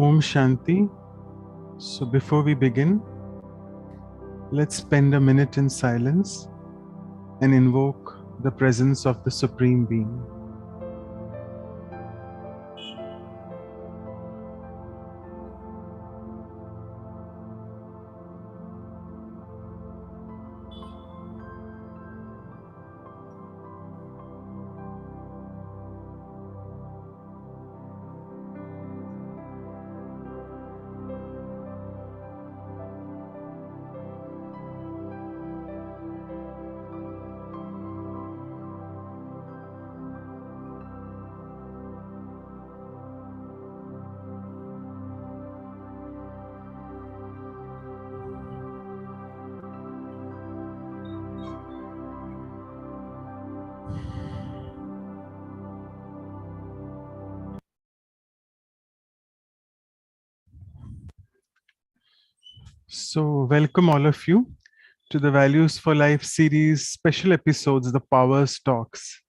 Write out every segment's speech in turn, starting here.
Om Shanti. So before we begin, let's spend a minute in silence and invoke the presence of the Supreme Being. So welcome all of you to the Values for Life series special episodes, the Powers Talks.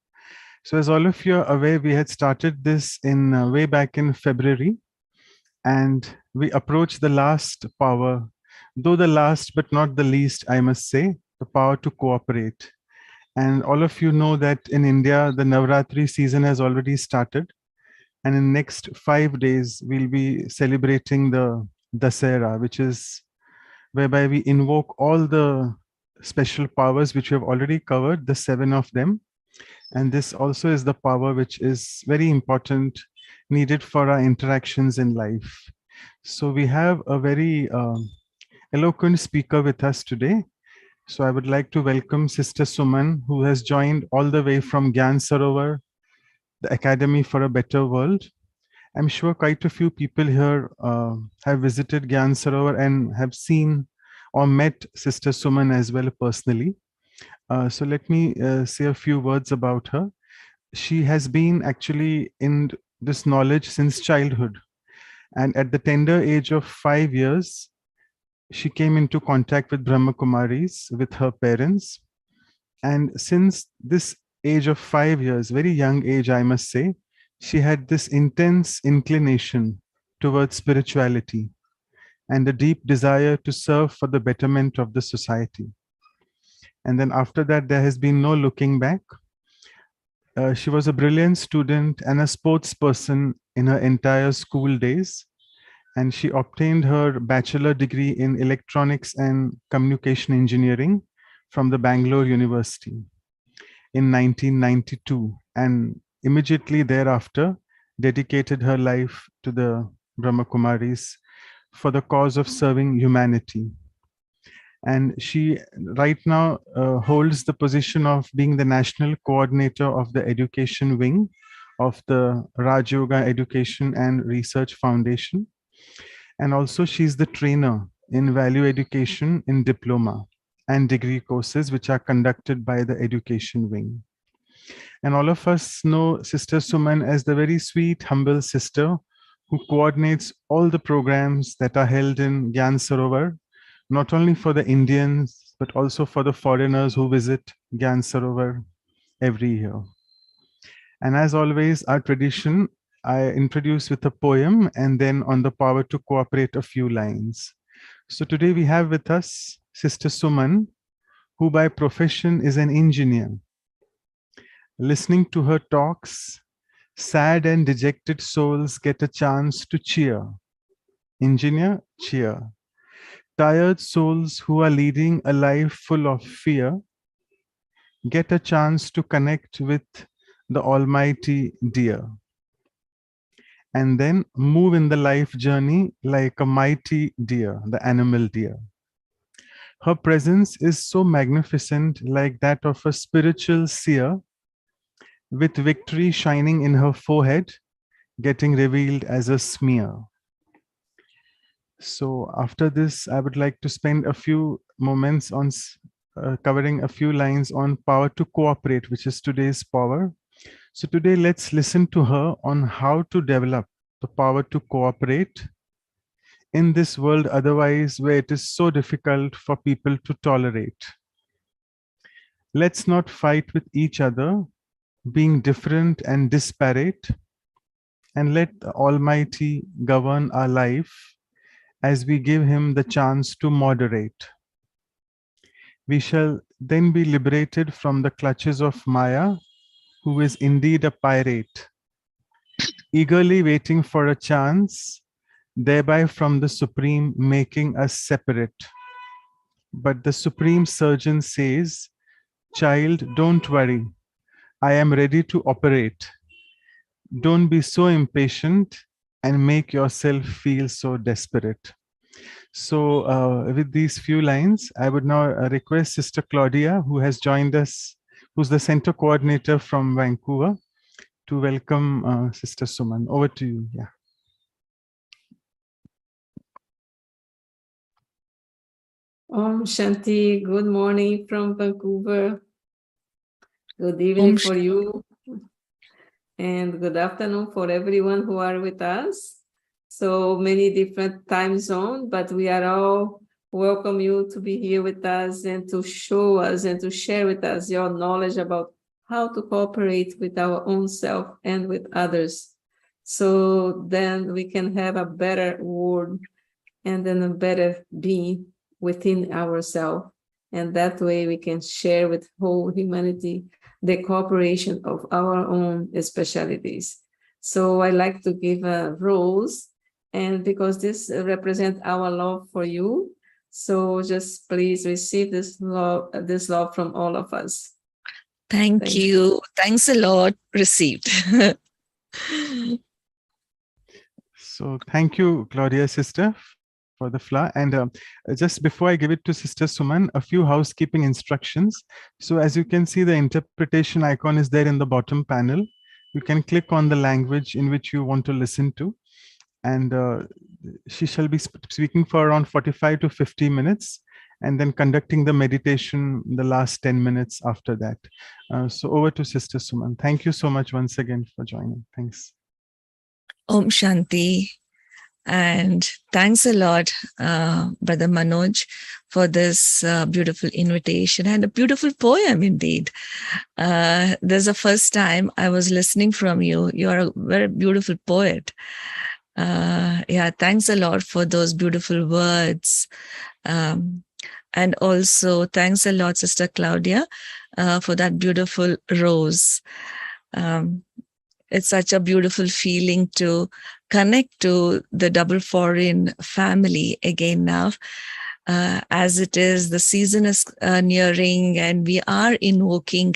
So as all of you are aware, we had started this in way back in February, and we approached the last power, though the last but not the least, I must say, the power to cooperate. And all of you know that in India, the Navratri season has already started. And in next 5 days, we'll be celebrating the Dasera, which is whereby we invoke all the special powers which we have already covered, the 7 of them. And this also is the power which is very important, needed for our interactions in life. So we have a very eloquent speaker with us today. So I would like to welcome Sister Suman, who has joined all the way from Gyan Sarovar, the Academy for a Better World. I'm sure quite a few people here have visited Gyan Sarovar and have seen or met Sister Suman as well personally. So let me say a few words about her. She has been actually in this knowledge since childhood. And at the tender age of 5 years, she came into contact with Brahma Kumaris, with her parents. And since this age of 5 years, very young age, I must say, she had this intense inclination towards spirituality and a deep desire to serve for the betterment of the society. And then after that, there has been no looking back. She was a brilliant student and a sports person in her entire school days. And she obtained her bachelor degree in electronics and communication engineering from the Bangalore University in 1992. And immediately thereafter, dedicated her life to the Brahma Kumaris for the cause of serving humanity. And she right now holds the position of being the national coordinator of the education wing of the Raj Yoga Education and Research Foundation. And also she's the trainer in value education in diploma and degree courses, which are conducted by the education wing. And all of us know Sister Suman as the very sweet, humble sister who coordinates all the programs that are held in Gyan Sarovar, not only for the Indians, but also for the foreigners who visit Gyan Sarovar every year. And as always, our tradition, I introduce with a poem and then on the power to cooperate a few lines. So today we have with us Sister Suman, who by profession is an engineer. Listening to her talks, sad and dejected souls get a chance to cheer. Engineer, cheer. Tired souls who are leading a life full of fear get a chance to connect with the Almighty Dear, and then move in the life journey like a mighty deer, the animal deer. Her presence is so magnificent, like that of a spiritual seer, with victory shining in her forehead, getting revealed as a smear. So after this, I would like to spend a few moments on covering a few lines on power to cooperate, which is today's power. So today, let's listen to her on how to develop the power to cooperate in this world otherwise where it is so difficult for people to tolerate. Let's not fight with each other, being different and disparate. and let the Almighty govern our life as we give Him the chance to moderate. We shall then be liberated from the clutches of Maya, who is indeed a pirate, eagerly waiting for a chance, thereby from the Supreme making us separate. But the Supreme Surgeon says, "Child, don't worry. I am ready to operate. Don't be so impatient and make yourself feel so desperate." So, with these few lines, I would now request Sister Claudia, who has joined us, who's the center coordinator from Vancouver, to welcome Sister Suman. Over to you. Yeah. Om Shanti, good morning from Vancouver. Good evening for you. And good afternoon for everyone who are with us. So many different time zones, but we are all welcome you to be here with us and to show us and to share with us your knowledge about how to cooperate with our own self and with others. So then we can have a better world and then a better being within ourselves. And that way we can share with whole humanity the cooperation of our own specialties. So I like to give a rose, and because this represents our love for you, so just please receive this love from all of us. Thank you. Thanks a lot. Received. So thank you, Claudia, sister, for the flower. And just before I give it to Sister Suman, a few housekeeping instructions. So as you can see, the interpretation icon is there in the bottom panel. You can click on the language in which you want to listen to. And she shall be speaking for around 45 to 50 minutes and then conducting the meditation the last 10 minutes after that. So over to Sister Suman. Thank you so much once again for joining. Thanks. Om Shanti. And thanks a lot, Brother Manoj, for this beautiful invitation and a beautiful poem indeed. This is the first time I was listening from you. You are a very beautiful poet. Yeah, thanks a lot for those beautiful words. And also thanks a lot, Sister Claudia, for that beautiful rose. It's such a beautiful feeling to connect to the double foreign family again now. As it is, the season is nearing and we are invoking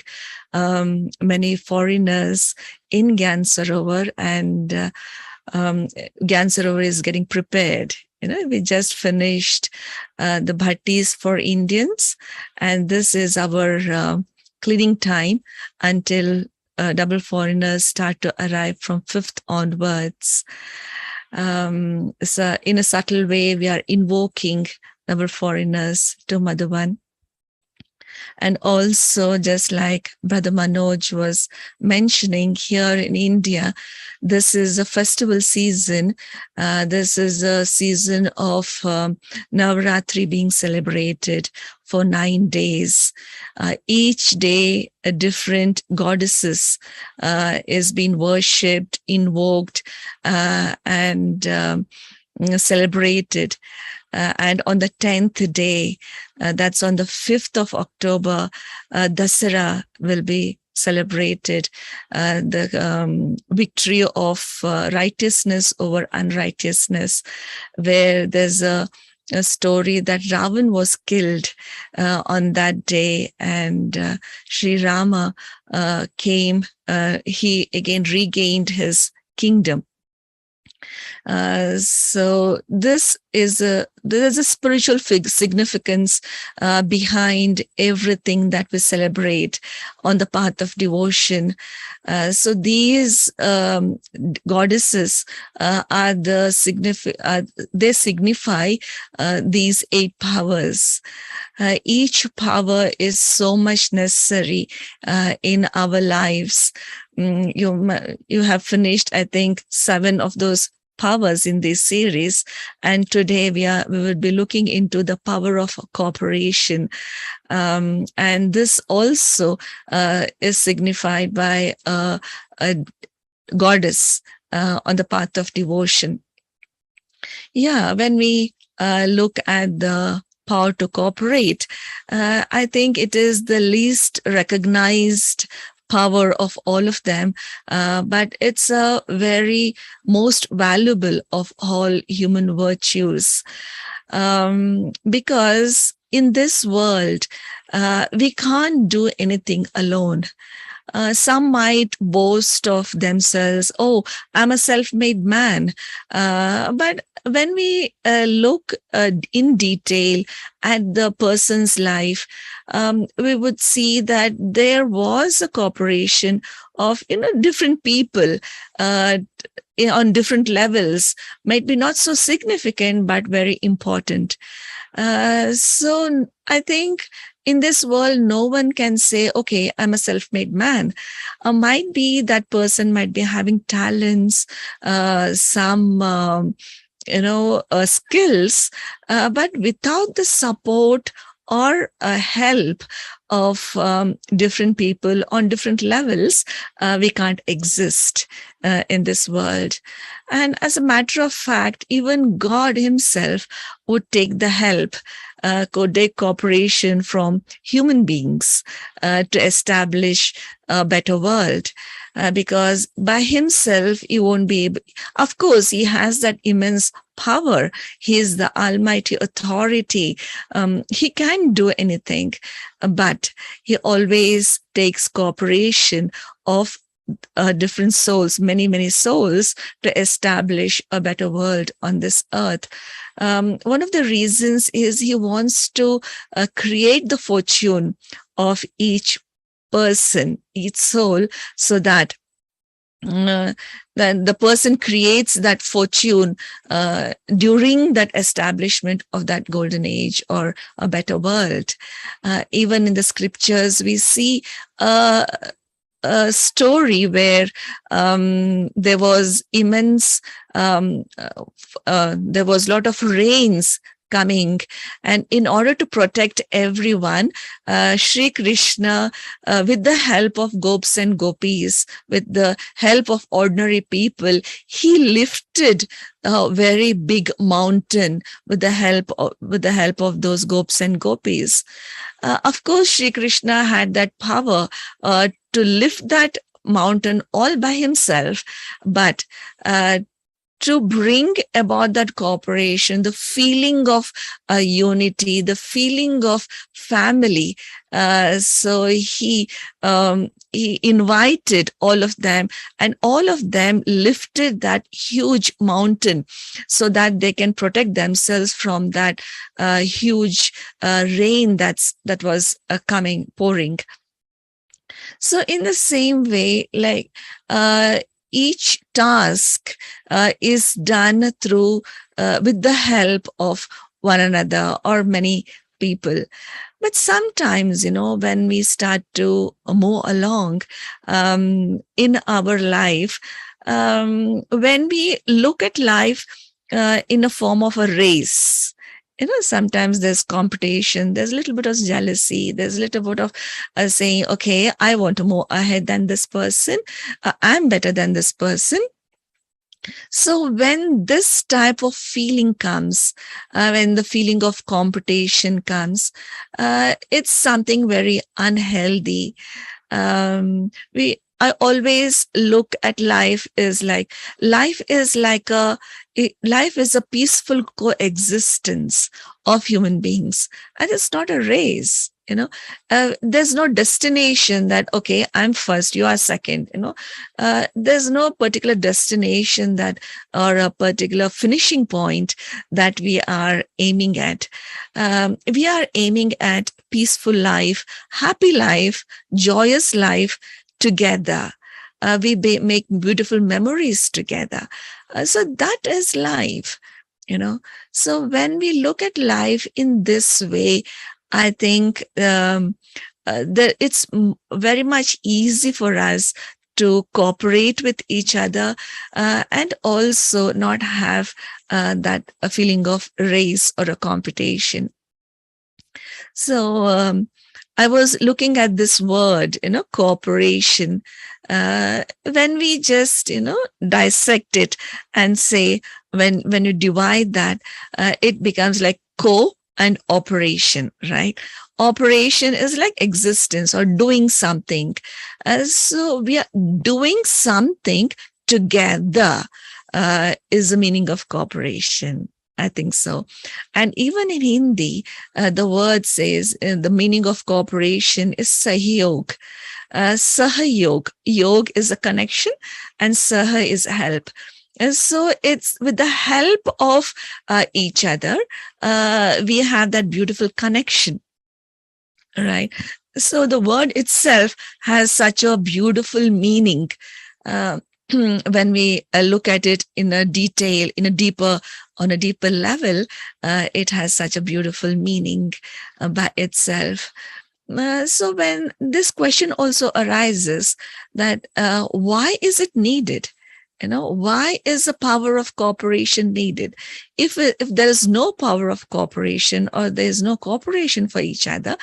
many foreigners in Gansarovar, and Gansarovar is getting prepared. You know, we just finished the bhattis for Indians, and this is our cleaning time until double foreigners start to arrive from 5th onwards. So in a subtle way, we are invoking double foreigners to Madhuban. And also, just like Brother Manoj was mentioning, here in India, this is a festival season. This is a season of Navaratri being celebrated for 9 days. Each day, a different goddesses is being worshipped, invoked, and celebrated. And on the 10th day, that's on the 5th of October, Dasara will be celebrated, the victory of righteousness over unrighteousness, where there's a story that Ravan was killed on that day, and Sri Rama came, he again regained his kingdom. So there's a spiritual significance behind everything that we celebrate on the path of devotion. So these goddesses are they signify these 8 powers. Each power is so much necessary in our lives. You have finished, I think, 7 of those powers in this series, and today we will be looking into the power of cooperation, and this also is signified by a goddess, on the path of devotion. Yeah, when we look at the power to cooperate, I think it is the least recognized power of all of them, but it's a very most valuable of all human virtues, because in this world, we can't do anything alone. Some might boast of themselves, oh, I'm a self-made man. But when we look in detail at the person's life, we would see that there was a cooperation of different people on different levels, might be not so significant, but very important. So I think in this world, no one can say, okay, I'm a self-made man. Might be that person might be having talents, some skills, but without the support or help of different people on different levels, we can't exist in this world. And as a matter of fact, even God himself would take the help, could take cooperation from human beings to establish a better world. Because by himself, he won't be able. Of course, he has that immense power. He is the almighty authority. He can do anything, but he always takes cooperation of different souls, many, many souls, to establish a better world on this earth. One of the reasons is he wants to create the fortune of each person, each soul, so that then the person creates that fortune during that establishment of that golden age or a better world. Even in the scriptures, we see a story where there was immense, there was a lot of rains coming, and in order to protect everyone, Shri Krishna, with the help of gopis and gopis, with the help of ordinary people, he lifted a very big mountain with the help of those gopis and gopis. Of course, Shri Krishna had that power to lift that mountain all by himself, but to bring about that cooperation, the feeling of unity, the feeling of family. So he invited all of them, and all of them lifted that huge mountain so that they can protect themselves from that huge rain that was pouring. So in the same way, like each task is done through with the help of one another or many people. But sometimes, when we start to move along in our life, when we look at life in a form of a race, sometimes there's competition, there's a little bit of jealousy, there's a little bit of saying, okay, I want to move ahead than this person, I'm better than this person. So when this type of feeling comes, when the feeling of competition comes, it's something very unhealthy. I always look at life is like life is a peaceful coexistence of human beings, and it's not a race. There's no destination that, okay, I'm first, you are second. There's no particular destination that, or a particular finishing point that we are aiming at. We are aiming at peaceful life, happy life, joyous life together. We make beautiful memories together. So that is life. So when we look at life in this way, I think that it's very much easy for us to cooperate with each other and also not have that a feeling of race or a competition. So I was looking at this word, cooperation. When we just, dissect it and say, when you divide that, it becomes like co and operation, right? Operation is like existence or doing something. So we are doing something together, is the meaning of cooperation. I think so. And even in Hindi, the word says the meaning of cooperation is sahyog. Sahayog. Yog is a connection and saha is help. And so it's with the help of each other, we have that beautiful connection, right? So the word itself has such a beautiful meaning. When we look at it in a detail, on a deeper level, it has such a beautiful meaning by itself. So when this question also arises that why is it needed? Why is the power of cooperation needed? If there is no power of cooperation or there is no cooperation for each other,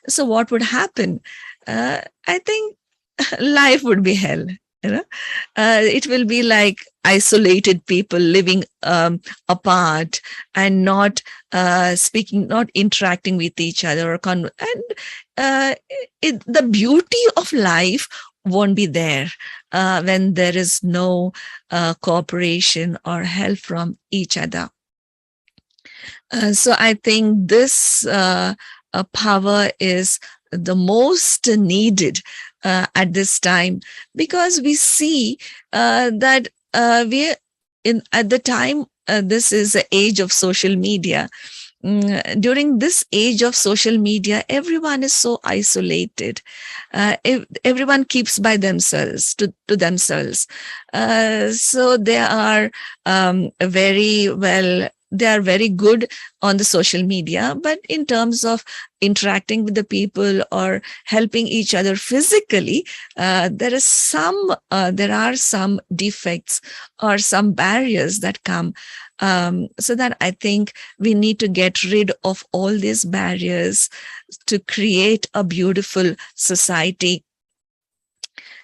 so what would happen? I think life would be hell. It will be like isolated people living apart and not speaking, not interacting with each other, the beauty of life won't be there when there is no cooperation or help from each other. So I think this power is the most needed at this time, because we see that we in at the time, this is the age of social media. During this age of social media, everyone is so isolated. Everyone keeps by themselves to themselves. So they are very well. They are very good on the social media, but in terms of interacting with the people or helping each other physically, there are some defects or some barriers that come. So that I think we need to get rid of all these barriers to create a beautiful society.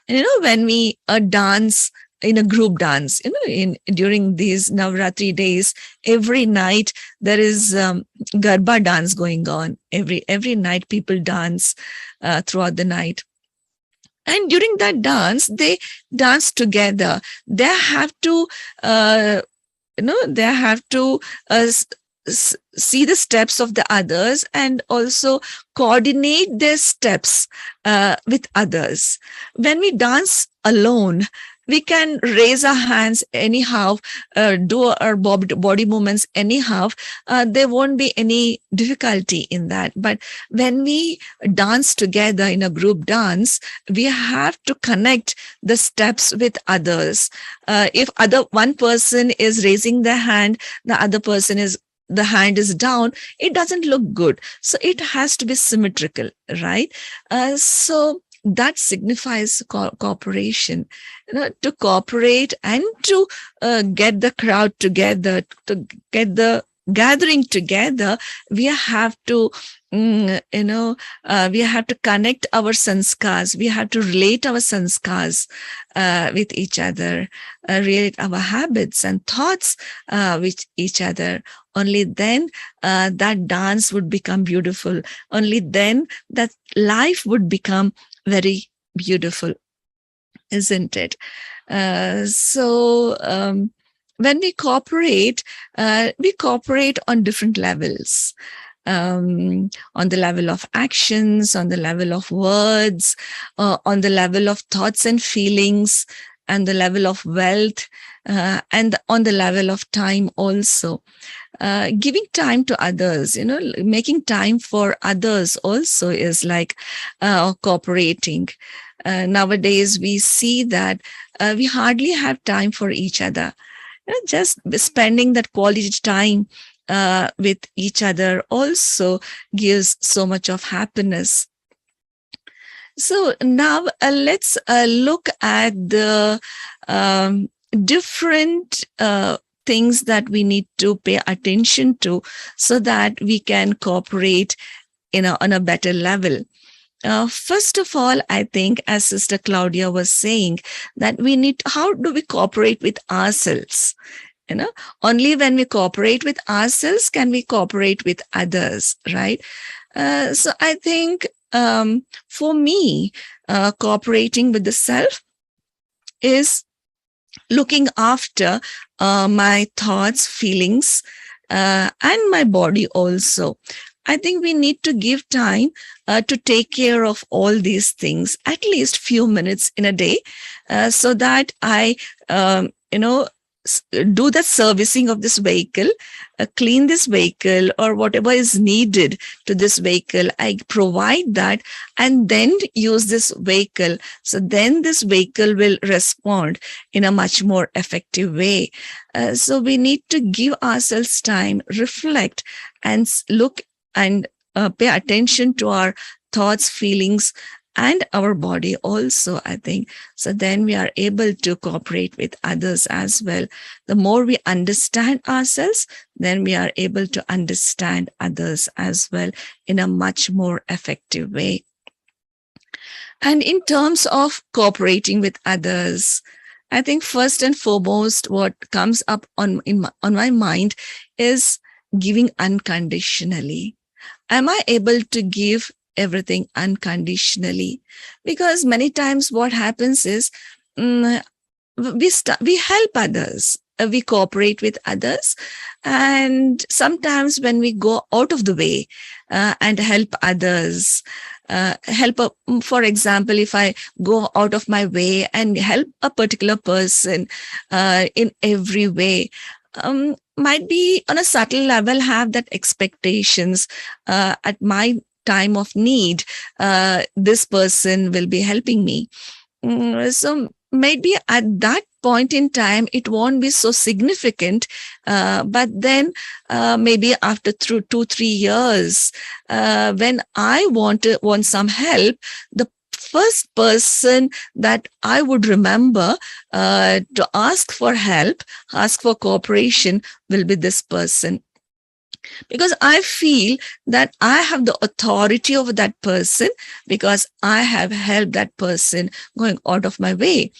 And, when we dance in a group dance, during these Navratri days, every night there is Garba dance going on. Every night people dance throughout the night. And during that dance, they dance together. They have to, see the steps of the others and also coordinate their steps with others. When we dance alone, we can raise our hands anyhow, do our body movements anyhow. There won't be any difficulty in that. But when we dance together in a group dance, we have to connect the steps with others. If one person is raising their hand, the hand is down, it doesn't look good. So it has to be symmetrical, right? So that signifies cooperation, to cooperate and to get the crowd together, to get the gathering together. We have to we have to connect our sanskars, we have to relate our sanskars with each other, relate our habits and thoughts with each other. Only then that dance would become beautiful. Only then that life would become very beautiful, isn't it? So when we cooperate on different levels. On the level of actions, on the level of words, on the level of thoughts and feelings, and the level of wealth, and on the level of time also. Giving time to others, making time for others also is like cooperating. Nowadays, we see that we hardly have time for each other. Just spending that quality time with each other also gives so much of happiness. So now let's look at the different things that we need to pay attention to so that we can cooperate on a better level. First of all, I think, as Sister Claudia was saying, that how do we cooperate with ourselves? Only when we cooperate with ourselves can we cooperate with others, right? So I think for me, cooperating with the self is looking after my thoughts, feelings, and my body also. I think we need to give time to take care of all these things, at least few minutes in a day, so that I, do the servicing of this vehicle, clean this vehicle, or whatever is needed to this vehicle. I provide that and then use this vehicle. So then this vehicle will respond in a much more effective way. So we need to give ourselves time, reflect, and look and pay attention to our thoughts, feelings, and our body also, I think. So then we are able to cooperate with others as well. The more we understand ourselves, then we are able to understand others as well in a much more effective way. And in terms of cooperating with others, I think first and foremost, what comes up on my mind is giving unconditionally. Am I able to give everything unconditionally? Because many times what happens is we help others, we cooperate with others, and sometimes when we go out of the way and help others, for example, if I go out of my way and help a particular person in every way, might be on a subtle level have that expectations at my time of need, this person will be helping me. So maybe at that point in time, it won't be so significant. But then maybe after 2-3 years, when I want some help, the first person that I would remember to ask for help, ask for cooperation, will be this person. Because I feel that I have the authority over that person because I have helped that person going out of my way.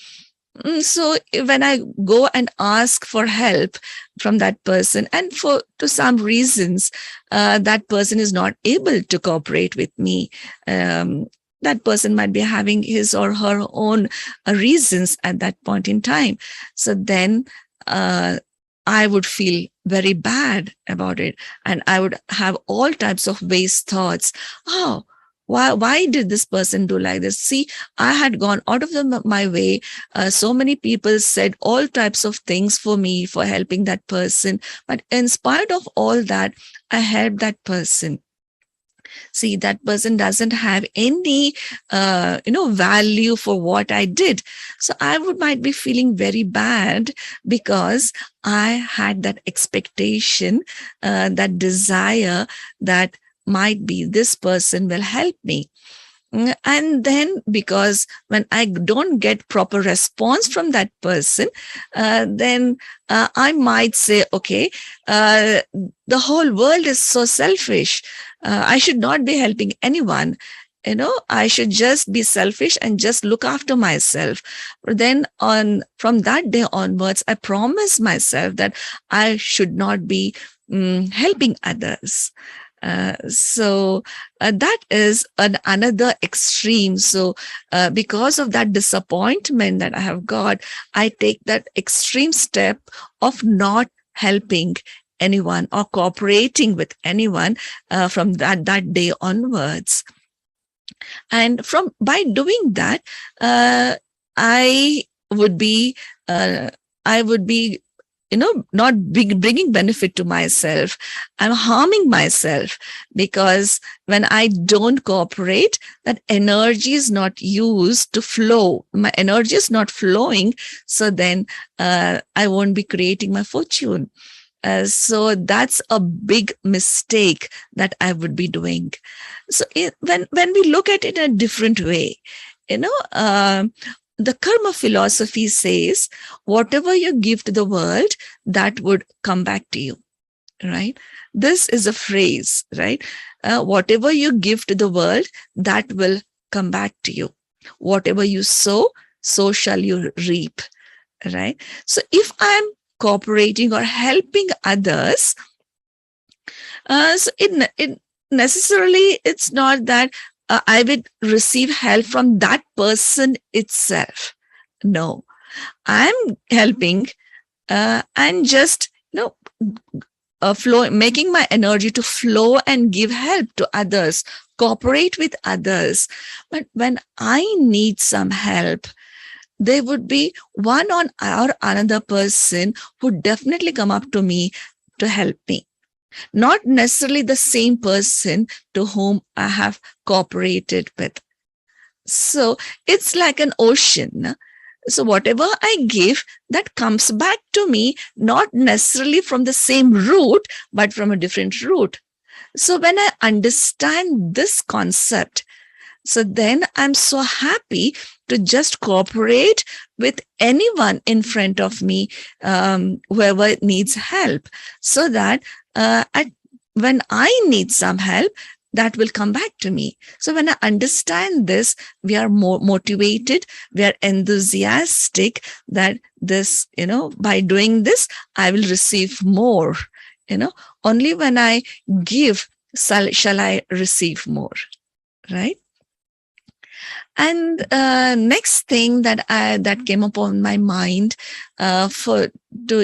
So when I go and ask for help from that person, and to some reasons, that person is not able to cooperate with me, that person might be having his or her own reasons at that point in time. So then I would feel very bad about it. And I would have all types of waste thoughts. Oh, why did this person do like this? See, I had gone out of my way. So many people said all types of things for me for helping that person. But in spite of all that, I helped that person. See, that person doesn't have any, value for what I did. So I might be feeling very bad because I had that expectation, that desire that might be this person will help me. And then because when I don't get proper response from that person, then I might say, okay, the whole world is so selfish. I should not be helping anyone. I should just be selfish and just look after myself. Then from that day onwards, I promise myself that I should not be helping others. So that is another extreme. So because of that disappointment that I have got, I take that extreme step of not helping anyone or cooperating with anyone from that day onwards. And by doing that, I would be not bringing benefit to myself. I'm harming myself because when I don't cooperate, that energy is not used to flow. My energy is not flowing. So then I won't be creating my fortune. So that's a big mistake that I would be doing. So when we look at it in a different way, the karma philosophy says, whatever you give to the world, that would come back to you, right? This is a phrase, right? whatever you give to the world, that will come back to you. Whatever you sow, so shall you reap, right? So if I'm cooperating or helping others, so it necessarily, it's not that I would receive help from that person itself. No, I'm helping and just, making my energy to flow and give help to others, cooperate with others. But when I need some help, there would be one or another person who definitely come up to me to help me. Not necessarily the same person to whom I have cooperated with. So it's like an ocean. So whatever I give, that comes back to me, not necessarily from the same route, but from a different route. So when I understand this concept, so then I'm so happy to just cooperate with anyone in front of me, whoever needs help, so that when I need some help, that will come back to me. So when I understand this, we are more motivated, we are enthusiastic that this, by doing this, I will receive more. Only when I give shall I receive more, right? And next thing that came upon my mind to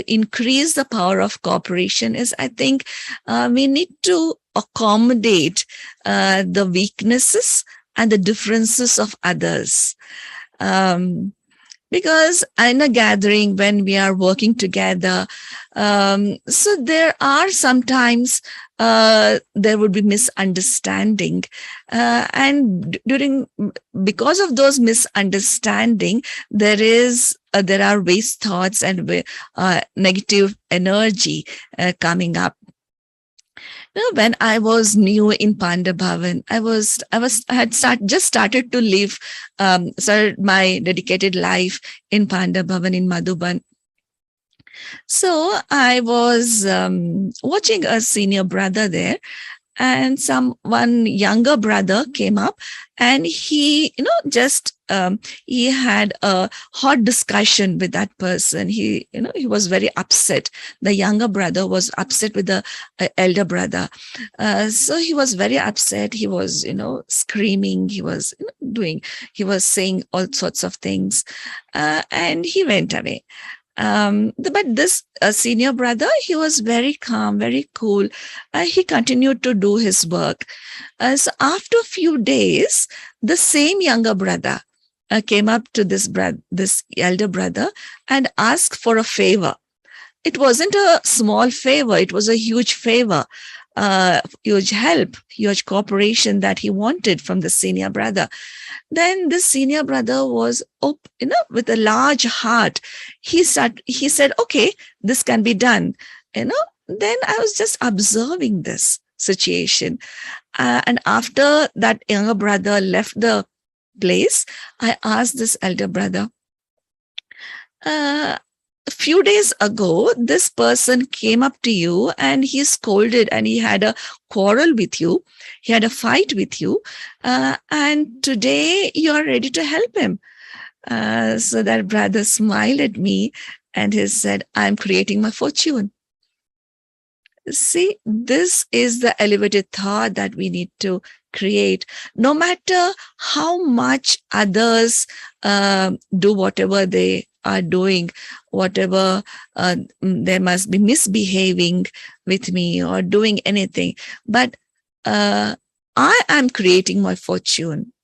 increase the power of cooperation is, I think we need to accommodate the weaknesses and the differences of others. Because in a gathering, when we are working together, so there are sometimes there would be misunderstanding, and because of those misunderstanding, there are waste thoughts and negative energy coming up. When I was new in Panda Bhavan, I had just started to live, started my dedicated life in Panda Bhavan in Madhuban. So I was watching a senior brother there, and one younger brother came up, and he, he had a hot discussion with that person. He was very upset. The younger brother was upset with the elder brother. So he was very upset. He was, screaming. He was he was saying all sorts of things, and he went away. But this senior brother, he was very calm, very cool. He continued to do his work. So after a few days, the same younger brother came up to this elder brother and asked for a favor. It wasn't a small favor. It was a huge favor, huge help, huge cooperation that he wanted from the senior brother. Then the senior brother was, with a large heart. He said, okay, this can be done. Then I was just observing this situation. And after that younger brother left the place, I asked this elder brother, a few days ago, this person came up to you and he scolded and he had a quarrel with you. He had a fight with you. And today you are ready to help him. So that brother smiled at me and he said, I'm creating my fortune. See, this is the elevated thought that we need to create. No matter how much others do whatever they are doing, whatever they must be misbehaving with me or doing anything, but I am creating my fortune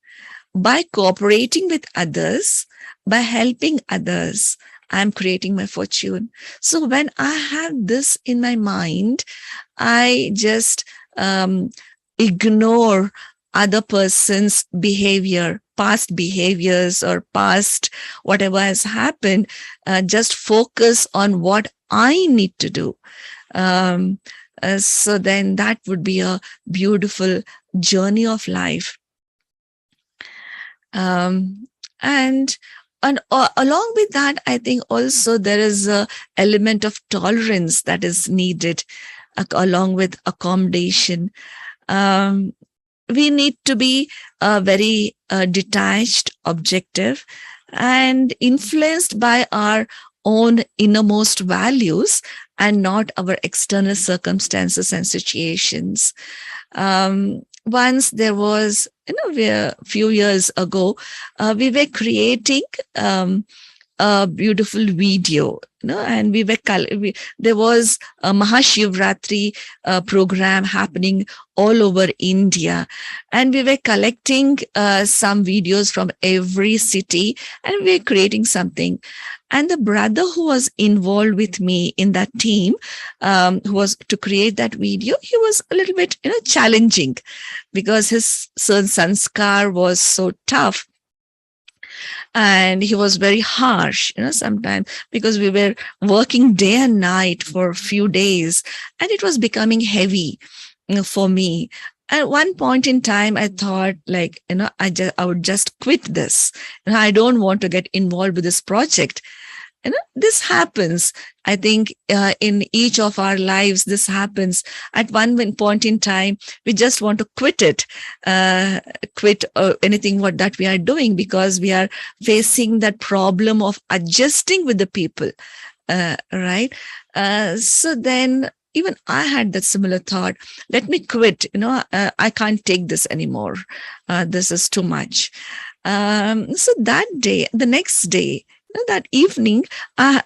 by cooperating with others, by helping others. I'm creating my fortune. So when I have this in my mind, I just ignore other person's behavior, past behaviors or past whatever has happened. Just focus on what I need to do. So then that would be a beautiful journey of life. And along with that, I think also there is an element of tolerance that is needed along with accommodation. We need to be very detached, objective, and influenced by our own innermost values and not our external circumstances and situations. Once there was, a few years ago, we were creating a beautiful video, and there was a Mahashivratri program happening all over India, and we were collecting some videos from every city, and we were creating something. And the brother who was involved with me in that team, who was to create that video, he was a little bit, challenging, because his sanskar was so tough, and he was very harsh, sometimes, because we were working day and night for a few days, and it was becoming heavy, for me. At one point in time, I thought, like, I would just quit this. I don't want to get involved with this project. This happens. I think in each of our lives, this happens. At one point in time, we just want to quit it, quit anything that we are doing, because we are facing that problem of adjusting with the people, right? So then even I had that similar thought. Let me quit. I can't take this anymore. This is too much. So the next day, that evening, I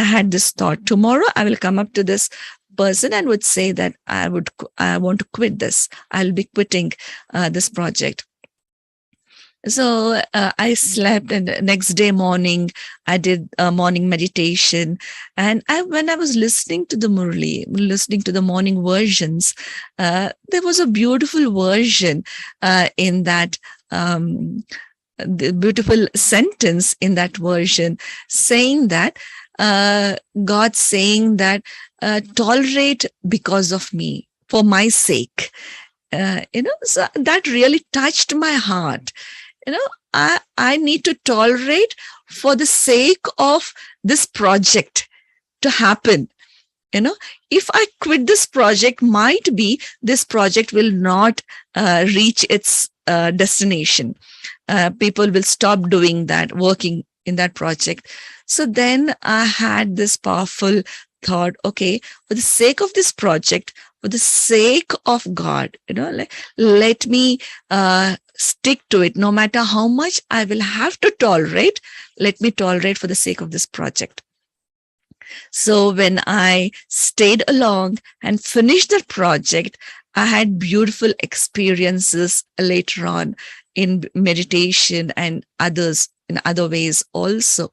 had this thought. Tomorrow, I will come up to this person and would say that I want to quit this. I'll be quitting this project. So I slept, and the next day morning, I did a morning meditation. And when I was listening to the Murli, listening to the morning versions, there was a beautiful version in that. The beautiful sentence in that version, saying that God saying that tolerate because of me, for my sake. So that really touched my heart. I need to tolerate for the sake of this project to happen. If I quit this project, might be this project will not reach its destination. People will stop doing that, working in that project. So then I had this powerful thought, okay, for the sake of this project, for the sake of God, let me stick to it. No matter how much I will have to tolerate, let me tolerate for the sake of this project. So when I stayed along and finished that project, I had beautiful experiences later on in meditation and in other ways also.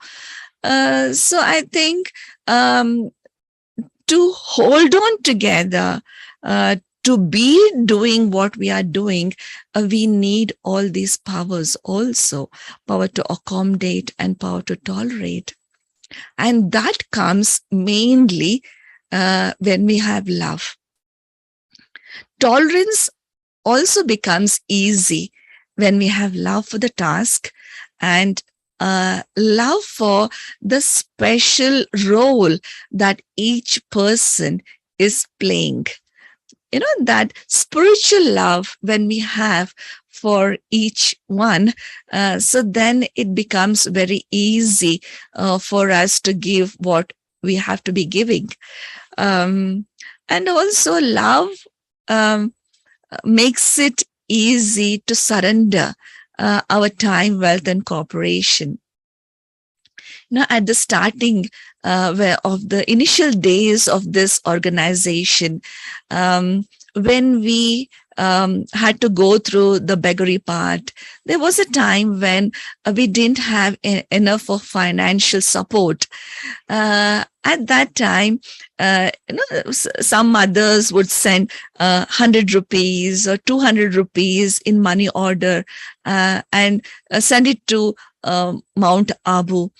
So I think to hold on together, to be doing what we are doing, we need all these powers also, power to accommodate and power to tolerate. And that comes mainly when we have love. Tolerance also becomes easy when we have love for the task and love for the special role that each person is playing. That spiritual love when we have for each one, so then it becomes very easy for us to give what we have to be giving. And also love makes it easy to surrender our time, wealth, and cooperation. At the starting of the initial days of this organization, when we had to go through the beggary part, there was a time when we didn't have enough of financial support. At that time, some mothers would send 100 rupees or 200 rupees in money order and send it to Mount Abu.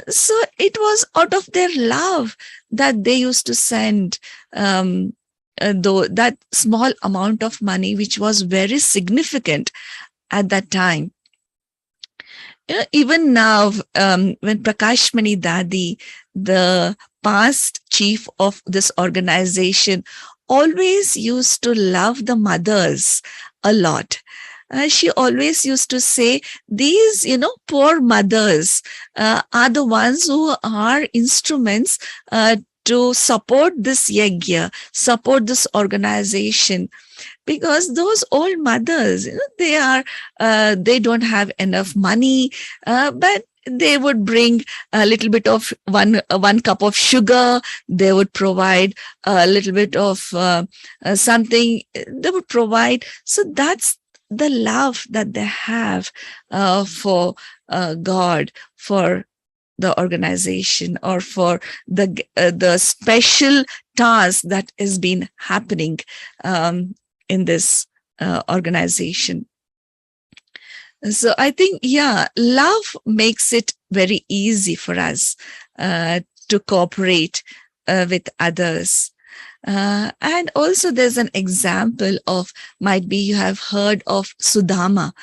So it was out of their love that they used to send though that small amount of money, which was very significant at that time. Even now, when Prakashmani Dadi, the past chief of this organization, always used to love the mothers a lot. She always used to say, these, poor mothers are the ones who are instruments to support this yajna, support this organization, because those old mothers, they don't have enough money, but they would bring a little bit of one cup of sugar. They would provide a little bit of something. They would provide. So that's the love that they have for God, for the organization, or for the special task that has been happening in this organization. So I think, love makes it very easy for us to cooperate with others. And also there's an example of, might be you have heard of Sudama.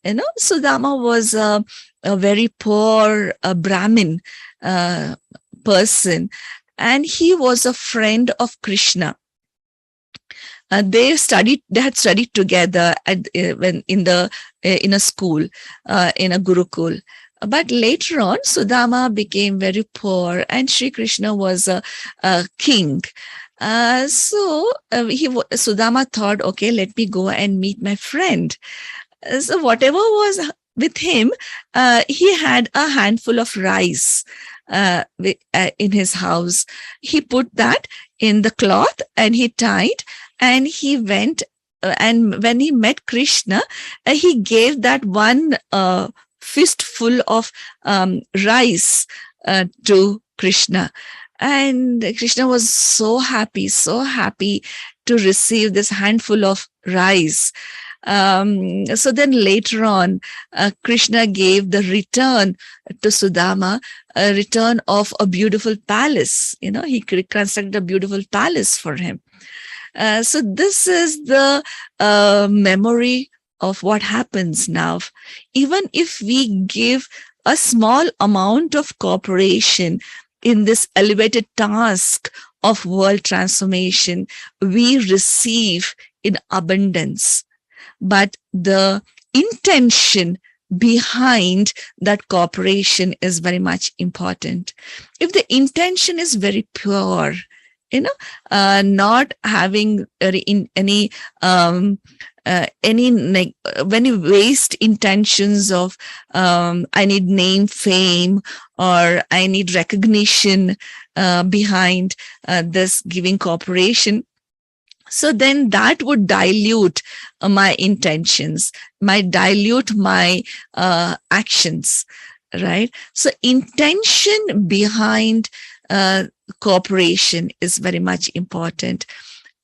Sudama was a very poor Brahmin person, and he was a friend of Krishna. They had studied together when in a school, in a Gurukul. But later on, Sudama became very poor, and Sri Krishna was a king. So Sudama thought, okay, let me go and meet my friend. So whatever was with him, he had a handful of rice in his house. He put that in the cloth and he tied, and he went. And when he met Krishna, he gave that one fistful of rice to Krishna. And Krishna was so happy to receive this handful of rice. So then later on, Krishna gave the return to Sudama, a return of a beautiful palace. He constructed a beautiful palace for him. So this is the memory of what happens now. Even if we give a small amount of cooperation in this elevated task of world transformation, we receive in abundance. But the intention behind that cooperation is very much important. If the intention is very pure, not having any when you waste intentions of I need name, fame, or I need recognition behind this giving cooperation, so then that would dilute my intentions, might dilute my actions, right? So intention behind cooperation is very much important.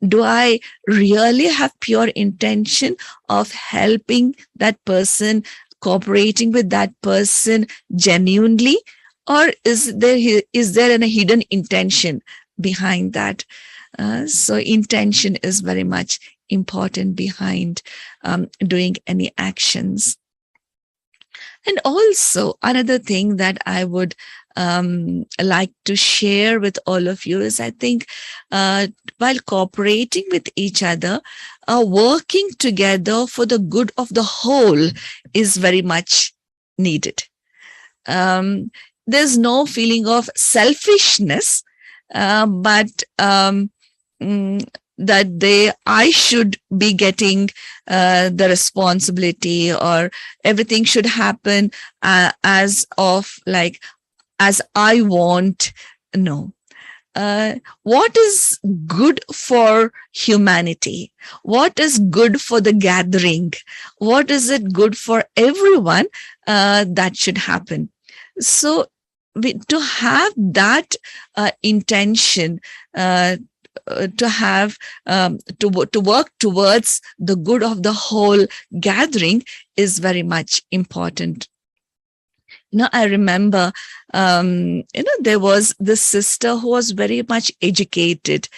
Do I really have pure intention of helping that person, cooperating with that person genuinely, or is there a hidden intention behind that? So intention is very much important behind doing any actions. And also another thing that I would like to share with all of you is, I think while cooperating with each other, working together for the good of the whole is very much needed. There's no feeling of selfishness, but that I should be getting the responsibility, or everything should happen as I want. No. What is good for humanity? What is good for the gathering? What is it good for everyone? That should happen. So to have that intention, to have to work towards the good of the whole gathering is very much important. I remember, there was this sister who was very much educated,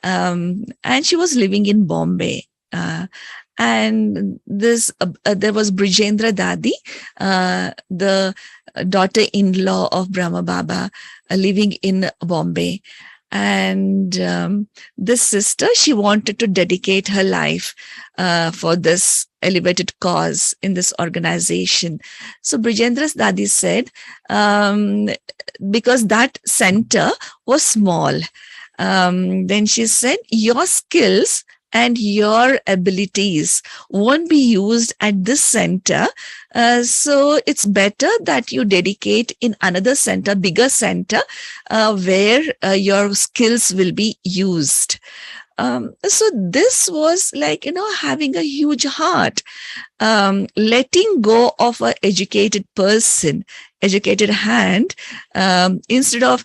and she was living in Bombay. And there was Brijendra Dadi, the daughter-in-law of Brahma Baba, living in Bombay. And this sister, she wanted to dedicate her life for this elevated cause in this organization. So Brijendra's Dadi said, because that center was small, then she said, your skills and your abilities won't be used at this center. So it's better that you dedicate in another center, bigger center, where your skills will be used. So this was like, having a huge heart, letting go of an educated person, educated hand, instead of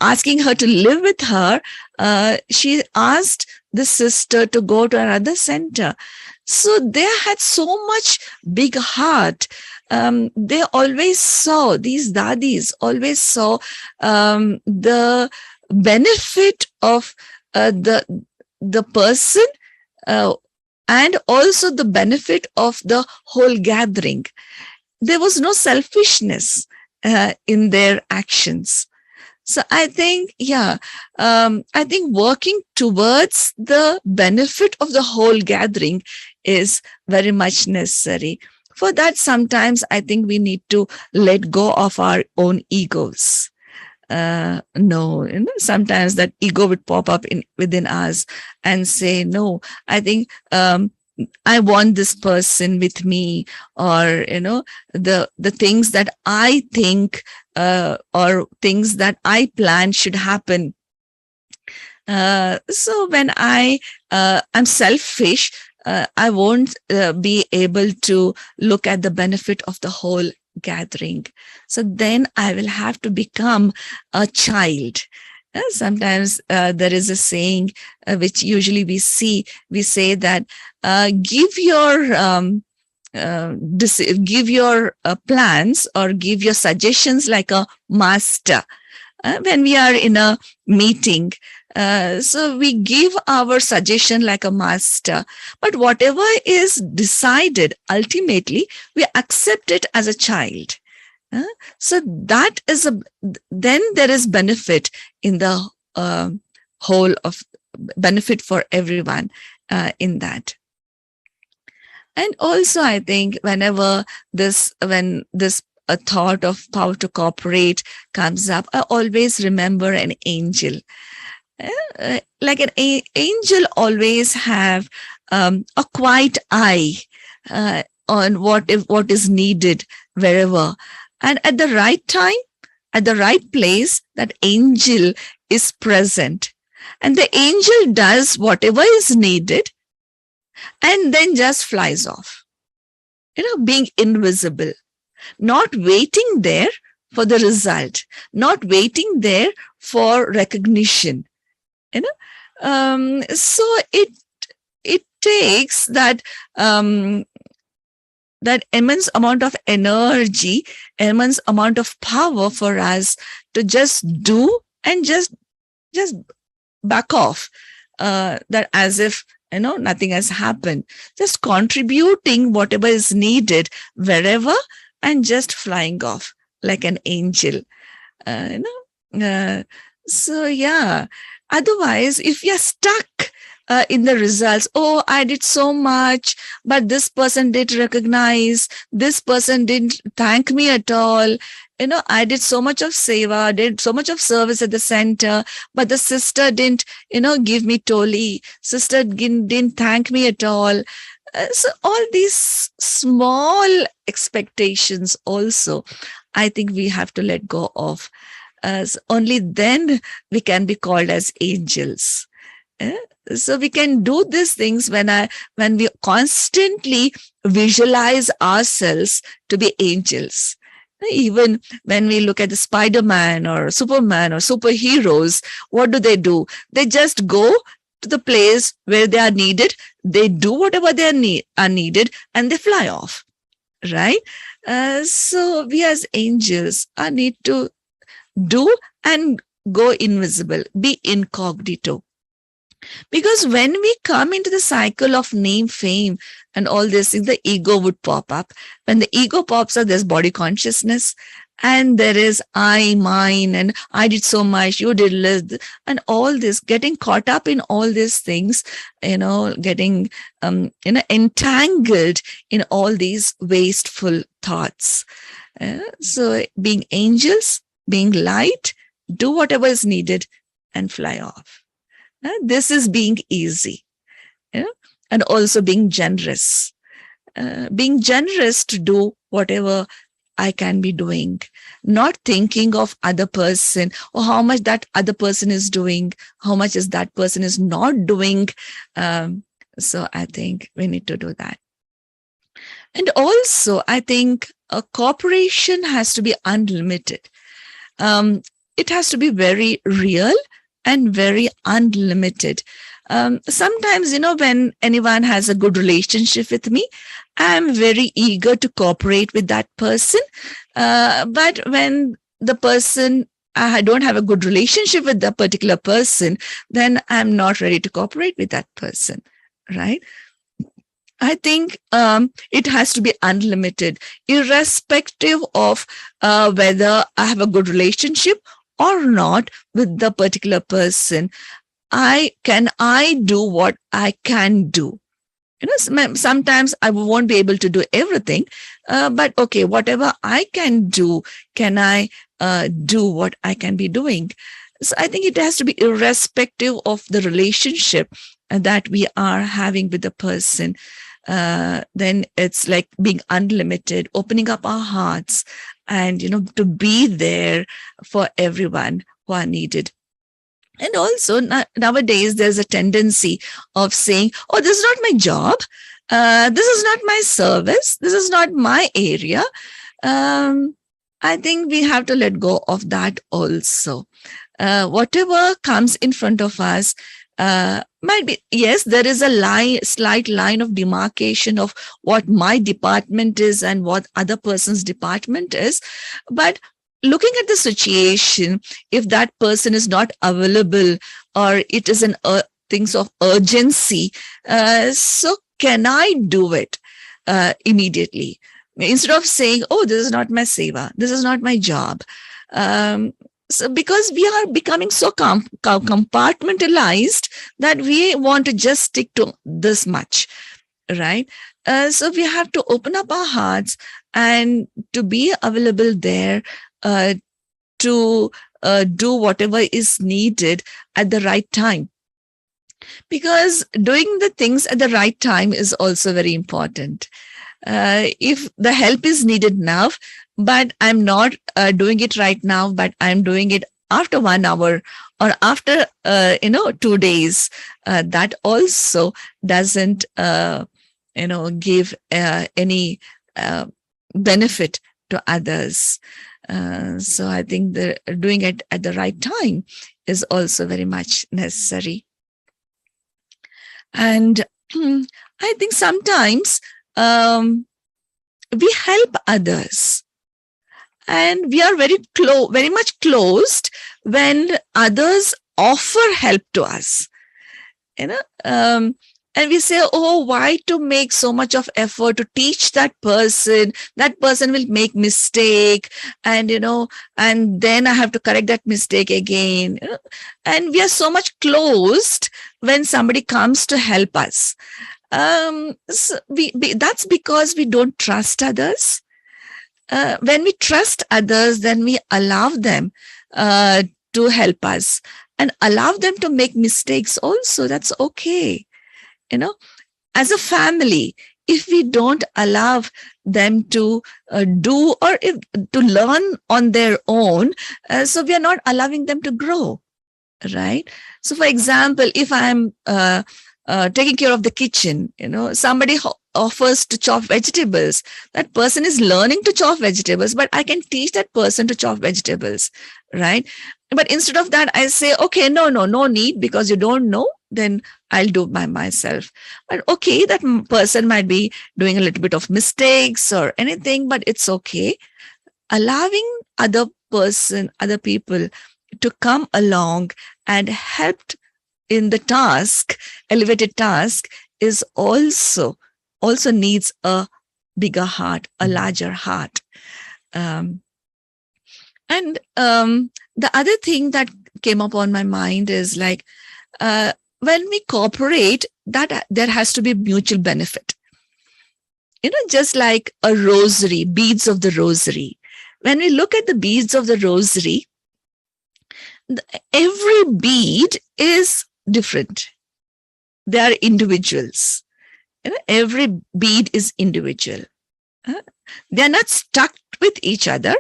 asking her to live with her, she asked the sister to go to another center. So they had so much big heart. They always saw, these dadis always saw the benefit of the person, and also the benefit of the whole gathering. There was no selfishness in their actions. So I think, I think working towards the benefit of the whole gathering is very much necessary. For that, sometimes I think we need to let go of our own egos. Sometimes that ego would pop up within us and say, no, I think I want this person with me, or the things that I think or things that I plan should happen. So when I'm selfish, I won't be able to look at the benefit of the whole gathering. So then I will have to become a child. Sometimes there is a saying which usually we say that give your plans or give your suggestions like a master. When we are in a meeting, so we give our suggestion like a master, but whatever is decided, ultimately we accept it as a child. So that is then there is benefit in the whole of benefit for everyone in that. And also, I think when this a thought of power to cooperate comes up, I always remember an angel. Like an angel always have a quiet eye on what is needed wherever, and at the right time, at the right place, that angel is present, and the angel does whatever is needed and then just flies off, being invisible, not waiting there for the result, not waiting there for recognition. So it takes that that immense amount of energy, immense amount of power for us to just do and just back off, that as if nothing has happened, just contributing whatever is needed wherever and just flying off like an angel. So yeah, otherwise if you're stuck in the results, I did so much, but this person didn't recognize, this person didn't thank me at all. I did so much of seva, did so much of service at the center, but the sister didn't, give me toli, sister didn't thank me at all. So all these small expectations also, I think we have to let go of. So only then we can be called as angels. So we can do these things when we constantly visualize ourselves to be angels. Even when we look at the Spider-Man or Superman or superheroes, what do? They just go to the place where they are needed. They do whatever they are needed and they fly off, right? So we as angels need to do and go invisible, be incognito. Because when we come into the cycle of name, fame, and all this, the ego would pop up. When the ego pops up, there's body consciousness. And there is I, mine, and I did so much, you did less, and all this, getting caught up in all these things, getting, entangled in all these wasteful thoughts. So being angels, being light, do whatever is needed and fly off. This is being easy. And also being generous. Being generous to do whatever I can be doing, not thinking of other person or how much that other person is doing, how much is that person is not doing. So I think we need to do that. And also, I think a cooperation has to be unlimited. It has to be very real and very unlimited. Sometimes, when anyone has a good relationship with me, I'm very eager to cooperate with that person. But when the person, I don't have a good relationship with the particular person, then I'm not ready to cooperate with that person, right? I think it has to be unlimited, irrespective of whether I have a good relationship or not with the particular person. I do what I can do. Sometimes I won't be able to do everything, but okay, whatever I can do, can I do what I can be doing? So I think it has to be irrespective of the relationship that we are having with the person. Then it's like being unlimited, opening up our hearts and, to be there for everyone who are needed. And also nowadays, there's a tendency of saying, oh, this is not my job. This is not my service. This is not my area. I think we have to let go of that also. Whatever comes in front of us might be, yes, there is a slight line of demarcation of what my department is and what other person's department is. But looking at the situation, if that person is not available or it is an things of urgency, so can I do it immediately? Instead of saying, oh, this is not my seva, this is not my job. So because we are becoming so compartmentalized that we want to just stick to this much, right? So we have to open up our hearts and to be available there, to do whatever is needed at the right time. Because doing the things at the right time is also very important. If the help is needed now, but I'm not doing it right now, but I'm doing it after 1 hour or after 2 days, that also doesn't give any benefit to others. So I think doing it at the right time is also very much necessary. And I think sometimes we help others, and we are very much closed when others offer help to us. And we say, oh, why to make so much of effort to teach that person? That person will make mistake, and and then I have to correct that mistake again. And we are so much closed when somebody comes to help us. So that's because we don't trust others. When we trust others, then we allow them to help us and allow them to make mistakes also. That's okay. As a family, if we don't allow them to do or to learn on their own, so we are not allowing them to grow, right? So, for example, if I'm taking care of the kitchen, somebody offers to chop vegetables. That person is learning to chop vegetables, but I can teach that person to chop vegetables, right? But instead of that, I say, okay, no need, because you don't know, then I'll do by myself. But okay, that person might be doing a little bit of mistakes or anything, but it's okay. Allowing other people to come along and help in the task, elevated task, is also needs a bigger heart, a larger heart. And the other thing that came up on my mind is like, when we cooperate, that there has to be mutual benefit. Just like a rosary, beads of the rosary. When we look at the beads of the rosary, every bead is different. They are individuals. Every bead is individual. They're not stuck with each other,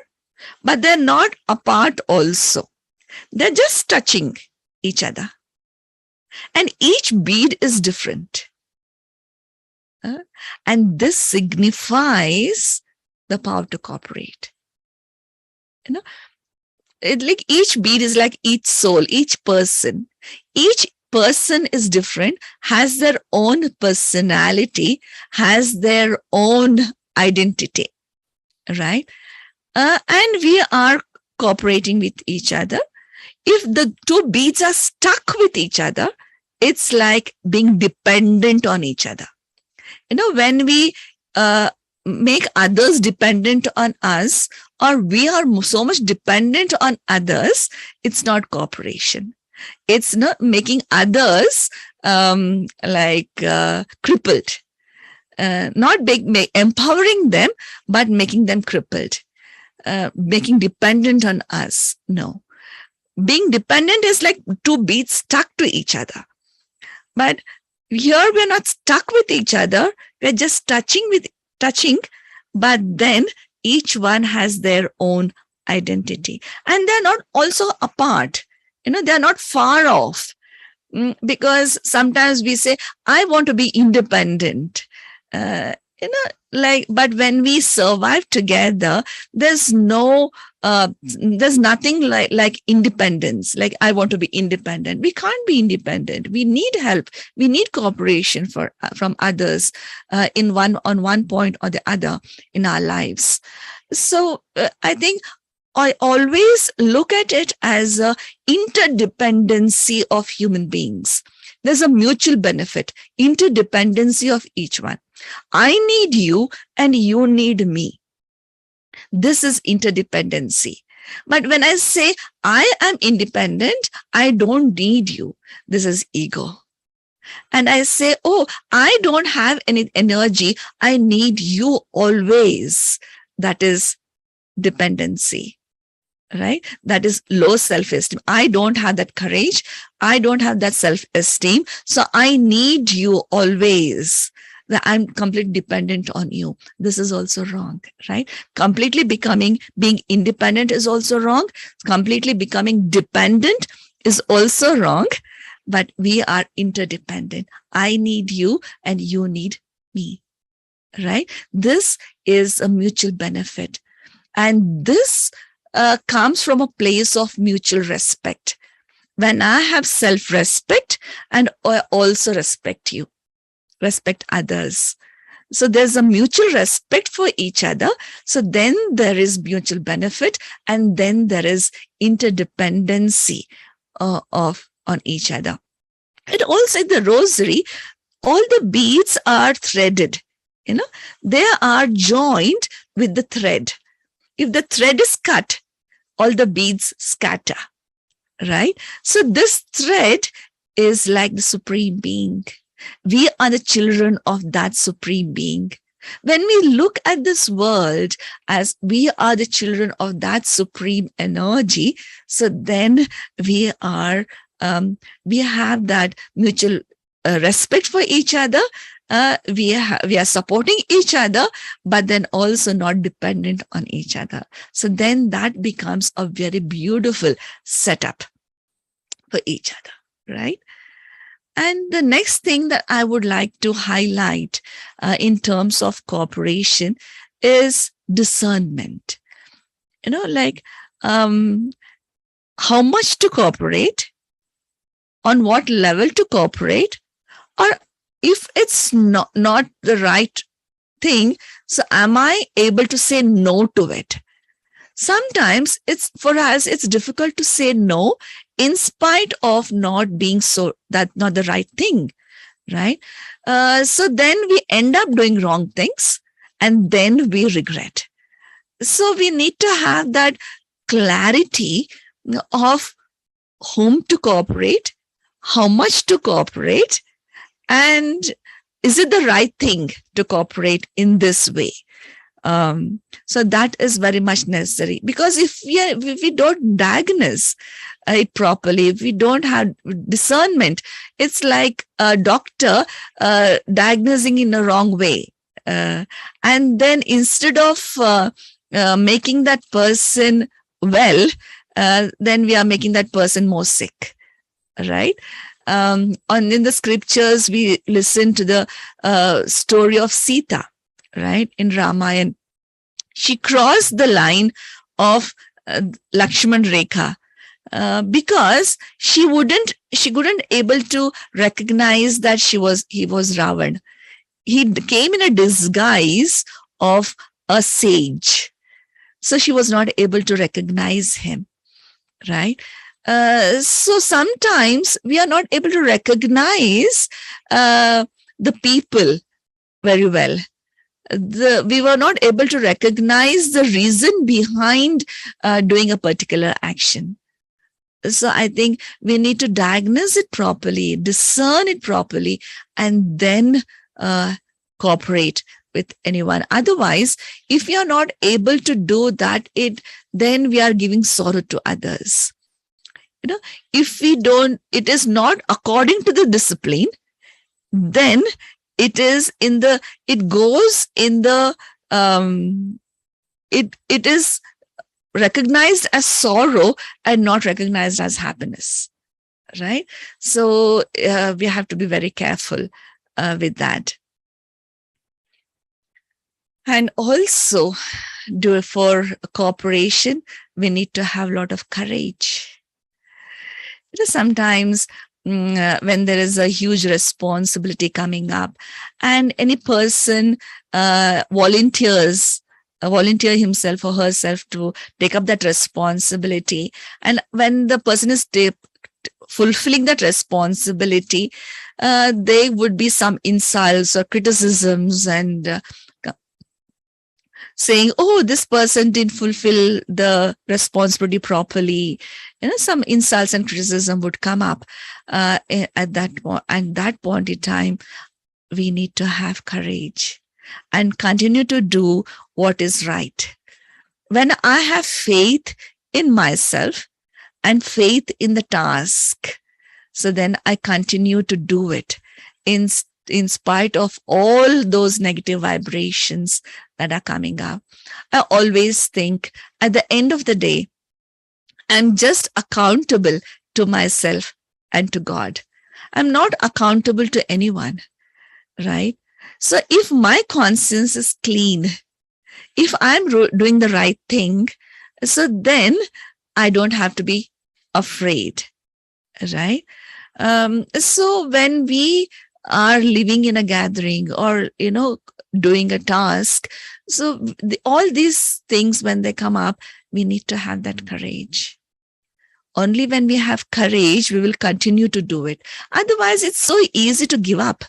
but they're not apart also. They're just touching each other. And each bead is different. And this signifies the power to cooperate. Like each bead is like each soul, each person. Each person is different, has their own personality, has their own identity, right? And we are cooperating with each other. If the two beads are stuck with each other, it's like being dependent on each other. When we make others dependent on us, or we are so much dependent on others, it's not cooperation. It's not making others crippled, not empowering them, but making them crippled, making dependent on us. No. Being dependent is like two beads stuck to each other. But here we're not stuck with each other. We're just touching, but then each one has their own identity. And they're not also apart. They're not far off. Because sometimes we say, I want to be independent. But when we survive together, there's nothing like independence. Like, I want to be independent. We can't be independent. We need help. We need cooperation from others on one point or the other in our lives. So I think I always look at it as a interdependency of human beings. There's a mutual benefit, interdependency of each one. I need you and you need me. This is interdependency. But when I say I am independent, I don't need you, this is ego. And I say, oh, I don't have any energy, I need you always. That is dependency. Right? That is low self-esteem. I don't have that courage. I don't have that self-esteem. So I need you always. That I'm completely dependent on you. This is also wrong, right? Completely being independent is also wrong. Completely becoming dependent is also wrong. But we are interdependent. I need you and you need me, right? This is a mutual benefit. And this comes from a place of mutual respect. When I have self-respect and I also respect you, respect others. So there's a mutual respect for each other. So then there is mutual benefit, and then there is interdependency on each other. And also in the rosary, all the beads are threaded. They are joined with the thread. If the thread is cut, all the beads scatter, right? So this thread is like the Supreme Being. We are the children of that Supreme Being. When we look at this world as we are the children of that Supreme Energy, so then we have that mutual respect for each other. We are supporting each other, but then also not dependent on each other. So then that becomes a very beautiful setup for each other, right? And the next thing that I would like to highlight in terms of cooperation is discernment. How much to cooperate, on what level to cooperate, or if it's not the right thing, so am I able to say no to it? Sometimes for us, it's difficult to say no in spite of not being not the right thing, right? So then we end up doing wrong things and then we regret. So we need to have that clarity of whom to cooperate, how much to cooperate, and is it the right thing to cooperate in this way? So that is very much necessary, because if we don't diagnose it properly, if we don't have discernment, it's like a doctor diagnosing in a wrong way. And then instead of making that person well, then we are making that person more sick, right? In the scriptures, we listen to the story of Sita, right? In Ramayana, she crossed the line of Lakshman Rekha because she couldn't able to recognize that he was Ravan. He came in a disguise of a sage, so she was not able to recognize him, right? So sometimes we are not able to recognize the people very well. We were not able to recognize the reason behind doing a particular action. So I think we need to diagnose it properly, discern it properly, and then cooperate with anyone. Otherwise, if we are not able to do that, then we are giving sorrow to others. If we don't, it is not according to the discipline, then it is it goes in the, it is recognized as sorrow and not recognized as happiness, right? So we have to be very careful with that. And also, for cooperation, we need to have a lot of courage. Sometimes when there is a huge responsibility coming up and any person volunteer himself or herself to take up that responsibility, and when the person is fulfilling that responsibility, there would be some insults or criticisms and saying, oh, this person didn't fulfill the responsibility properly. Some insults and criticism would come up at that point in time. We need to have courage and continue to do what is right. When I have faith in myself and faith in the task, so then I continue to do it in spite of all those negative vibrations that are coming up. I always think at the end of the day, I'm just accountable to myself and to God. I'm not accountable to anyone, right? So if my conscience is clean, if I'm doing the right thing, so then I don't have to be afraid, right? So when we are living in a gathering or, doing a task, so all these things, when they come up, we need to have that courage. Only when we have courage, we will continue to do it. Otherwise, it's so easy to give up.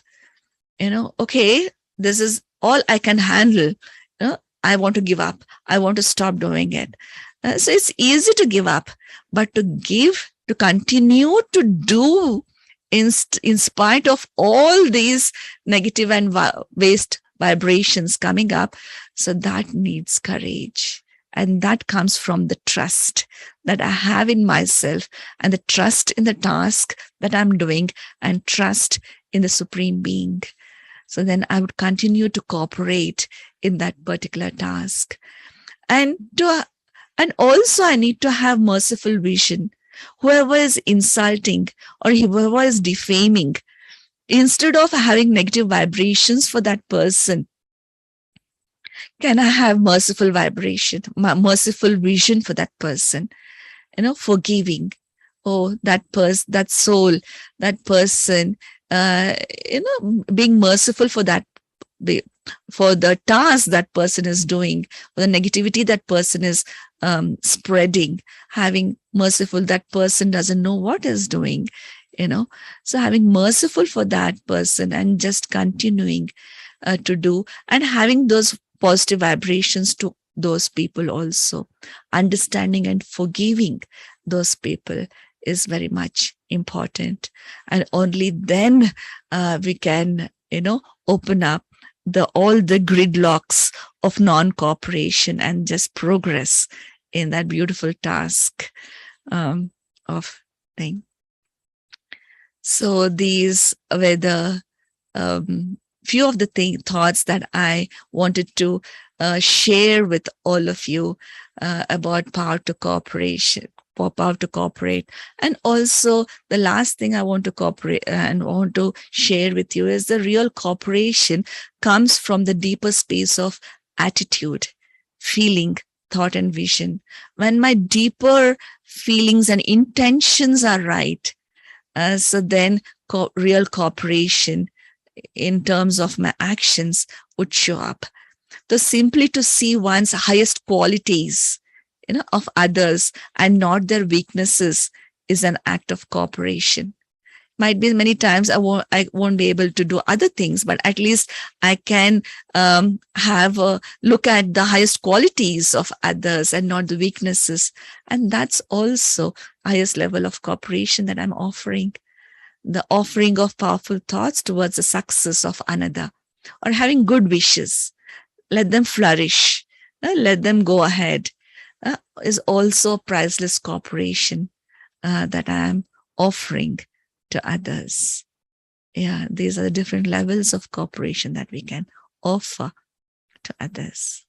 Okay, this is all I can handle. I want to give up. I want to stop doing it. So it's easy to give up, but to continue to do in spite of all these negative and waste vibrations coming up, so that needs courage. And that comes from the trust that I have in myself and the trust in the task that I'm doing and trust in the Supreme Being. So then I would continue to cooperate in that particular task. And also I need to have merciful vision. Whoever is insulting or whoever is defaming, instead of having negative vibrations for that person, can I have merciful vibration, merciful vision for that person? Forgiving. Oh, that soul, that person, being merciful for that, for the task that person is doing, for the negativity that person is spreading, having merciful, that person doesn't know what is doing, so having merciful for that person and just continuing to do and having those positive vibrations to those people also. Understanding and forgiving those people is very much important. And only then we can, open up all the gridlocks of non-cooperation and just progress in that beautiful task of thing. So these were the few of the thoughts that I wanted to share with all of you about power to cooperate. And also the last thing I want to cooperate and want to share with you is the real cooperation comes from the deeper space of attitude, feeling, thought, and vision. When my deeper feelings and intentions are right, so then real cooperation in terms of my actions would show up. So simply to see one's highest qualities, of others and not their weaknesses is an act of cooperation. Might be many times I won't be able to do other things, but at least I can have a look at the highest qualities of others and not the weaknesses. And that's also highest level of cooperation that I'm offering. The offering of powerful thoughts towards the success of another, or having good wishes. Let them flourish. Let them go ahead. Is also priceless cooperation that I am offering to others. Yeah, these are the different levels of cooperation that we can offer to others.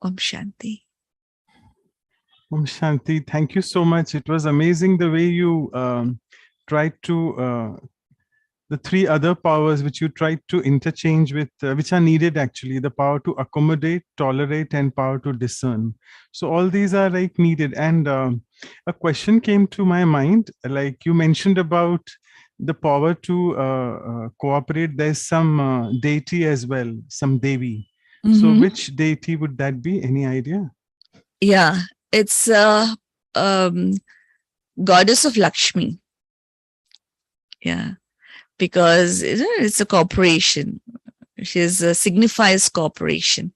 Om Shanti. Om Shanti, thank you so much. It was amazing the way you tried to the three other powers which you tried to interchange with, which are needed actually, the power to accommodate, tolerate, and power to discern. So all these are like needed. And a question came to my mind, like you mentioned about the power to cooperate. There's some deity as well, some Devi. Mm-hmm. So which deity would that be? Any idea? Yeah, it's goddess of Lakshmi. Yeah. Because it's a cooperation. She signifies cooperation,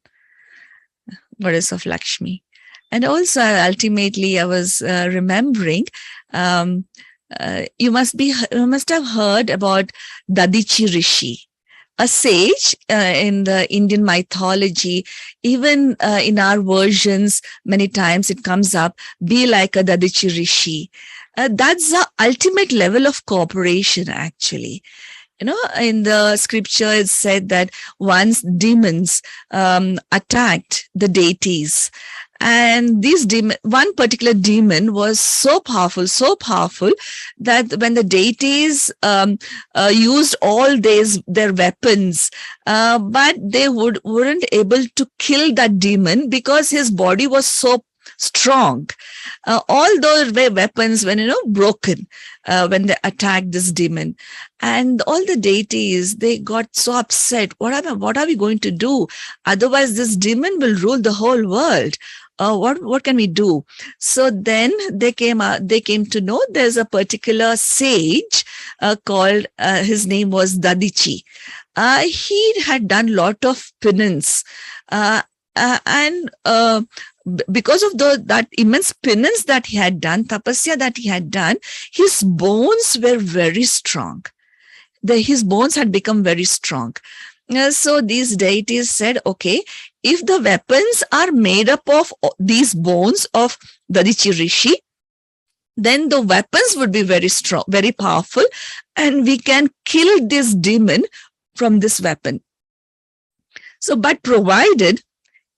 goddess of Lakshmi. And also, ultimately, I was remembering, you must have heard about Dadichi Rishi, a sage in the Indian mythology. Even in our versions, many times it comes up, be like a Dadichi Rishi. That's the ultimate level of cooperation, actually. In the scripture, it's said that once demons attacked the deities. And one particular demon was so powerful that when the deities used all their weapons, but they weren't able to kill that demon because his body was so strong. All those weapons were, broken when they attacked this demon. And all the deities, they got so upset. What are we going to do? Otherwise, this demon will rule the whole world. What can we do? So then they came to know there's a particular sage called, his name was Dadichi. He had done a lot of penance. And because of that immense penance that he had done, tapasya that he had done, his bones were very strong. His bones had become very strong. So these deities said, okay, if the weapons are made up of these bones of Dadichi Rishi, then the weapons would be very strong, very powerful, and we can kill this demon from this weapon. So, but provided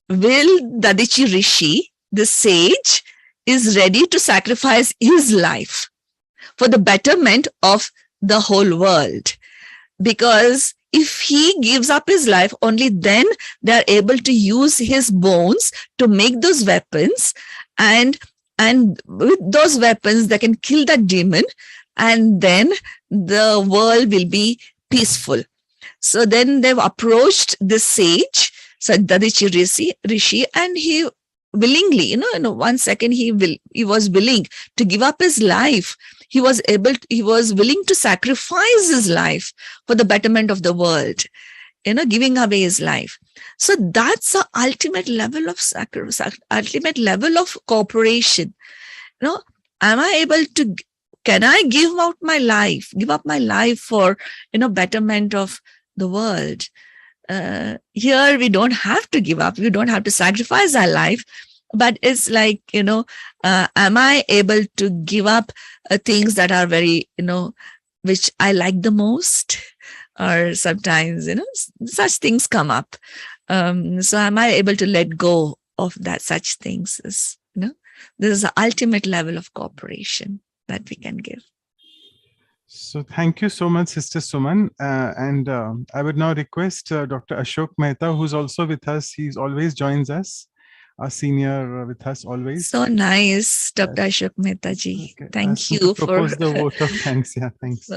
will Dadichi Rishi, the sage, is ready to sacrifice his life for the betterment of the whole world. Because if he gives up his life, only then they are able to use his bones to make those weapons. And with those weapons, they can kill that demon. And then the world will be peaceful. So then they've approached the sage, Dadichi Rishi, and he willingly, in 1 second, he was willing to give up his life. He was willing to sacrifice his life for the betterment of the world, giving away his life. So that's the ultimate level of ultimate level of cooperation. Am I able to, can I give up my life for, betterment of the world? Here we don't have to give up. We don't have to sacrifice our life. But it's like, am I able to give up things that are very, which I like the most? Or sometimes, such things come up. So am I able to let go of such things? This is the ultimate level of cooperation that we can give. So thank you so much, Sister Suman. And I would now request Dr. Ashok Mehta, who's also with us. He's always joins us, our senior with us always. So nice, Dr. Ashok Mehta ji. Okay. Thank you for propose the vote of thanks. Yeah, thanks.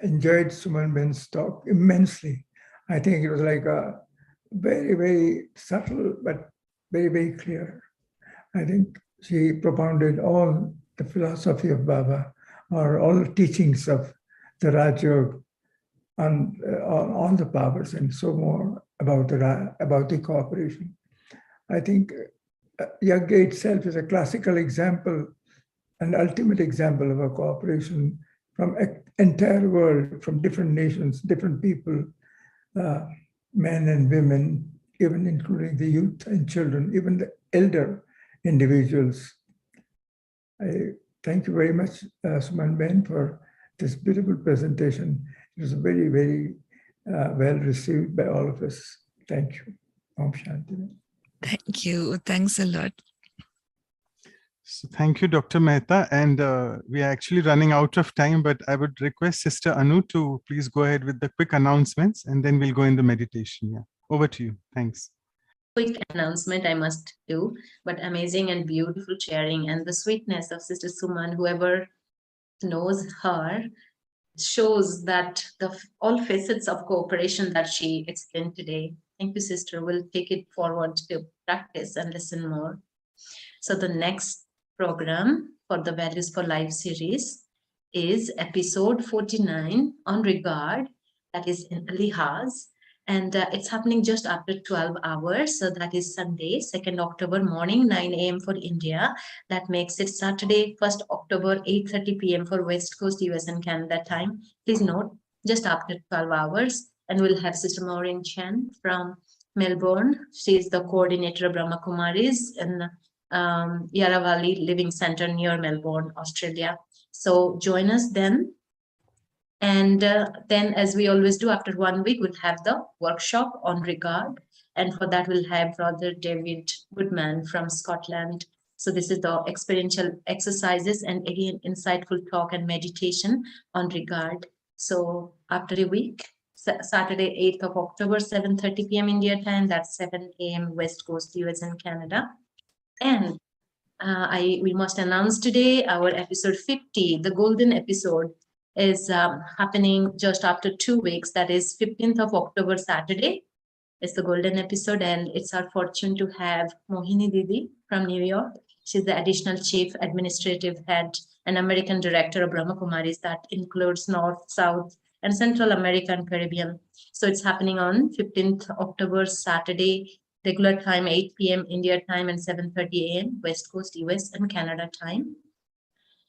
Enjoyed Suman Ben's talk immensely. I think it was like a very, very subtle, but very, very clear. I think she propounded all the philosophy of Baba, or all the teachings of the Raj Yoga on all the powers, and so more about the cooperation. I think Yoga itself is a classical example, an ultimate example of a cooperation from entire world, from different nations, different people, men and women, even including the youth and children, even the elder individuals. I thank you very much, Suman Ben, for this beautiful presentation. It was very, very well received by all of us. Thank you. Om Shanti. Thank you. Thanks a lot. So thank you, Dr. Mehta. And we are actually running out of time, but I would request Sister Anu to please go ahead with the quick announcements, and then we'll go in the meditation. Yeah, over to you. Thanks. Quick announcement I must do, but amazing and beautiful sharing, and the sweetness of Sister Suman, whoever knows her, shows that all facets of cooperation that she explained today. Thank you, sister. We'll take it forward to practice and listen more. So the next program for the Values for Life series is episode 49 on regard, that is in Lihaz, and it's happening just after 12 hours. So that is Sunday, 2nd October morning, 9 a.m. for India. That makes it Saturday, 1st October, 8:30 p.m. for West Coast, US and Canada time. Please note, just after 12 hours. And we'll have Sister Maureen Chen from Melbourne. She is the coordinator of Brahma Kumaris in Yarra Valley Living Center near Melbourne, Australia. So join us then. And then, as we always do, after 1 week, we'll have the workshop on regard. And for that, we'll have Brother David Goodman from Scotland. So this is the experiential exercises and again, insightful talk and meditation on regard. So after a week, Saturday, 8th of October, 7:30 p.m. India time, that's 7 a.m. West Coast, US and Canada. And we must announce today our episode 50, the golden episode, is happening just after 2 weeks. That is 15th of October, Saturday. It's the golden episode, and it's our fortune to have Mohini Didi from New York. She's the additional chief administrative head and American director of Brahma Kumaris that includes North, South, and Central America and Caribbean. So it's happening on 15th October, Saturday, regular time, 8 p.m. India time and 7:30 a.m. West Coast, US and Canada time.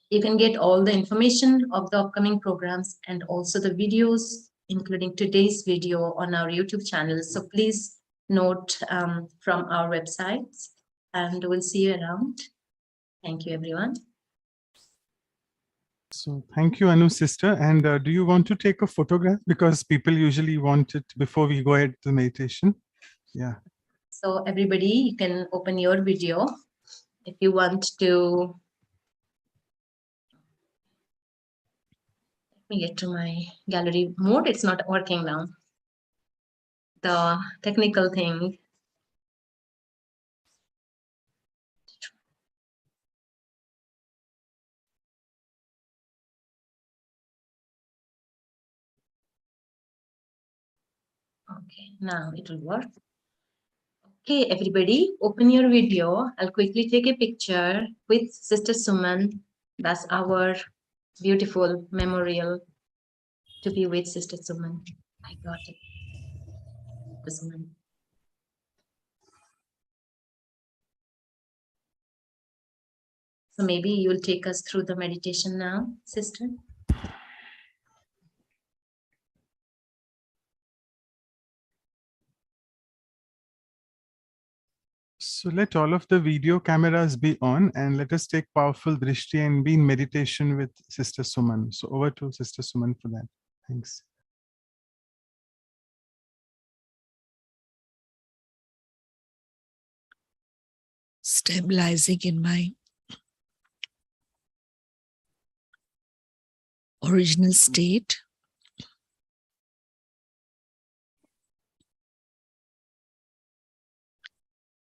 You can get all the information of the upcoming programs and also the videos, including today's video, on our YouTube channel. So please note from our websites, and we'll see you around. Thank you, everyone. So thank you, Anu, sister. And do you want to take a photograph? Because people usually want it before we go ahead to the meditation. Yeah. So everybody, you can open your video if you want to. Let me get to my gallery mode. It's not working now. The technical thing. Okay, now it will work. Okay, everybody, open your video. I'll quickly take a picture with Sister Suman. That's our beautiful memorial to be with Sister Suman. I got it. Suman. So maybe you'll take us through the meditation now, sister. So let all of the video cameras be on and let us take powerful drishti and be in meditation with Sister Suman. So over to Sister Suman for that. Thanks. Stabilizing in my original state,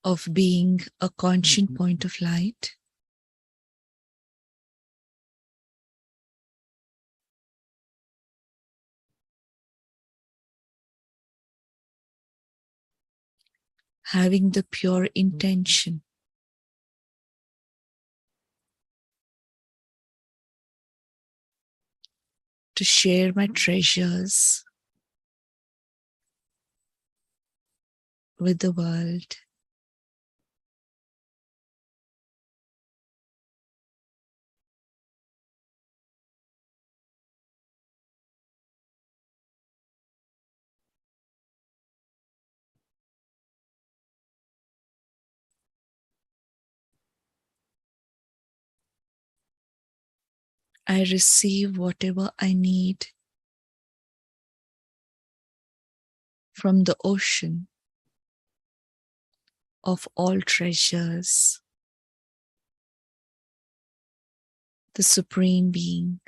of being a conscious point of light. Having the pure intention to share my treasures with the world. I receive whatever I need from the ocean of all treasures, the Supreme Being.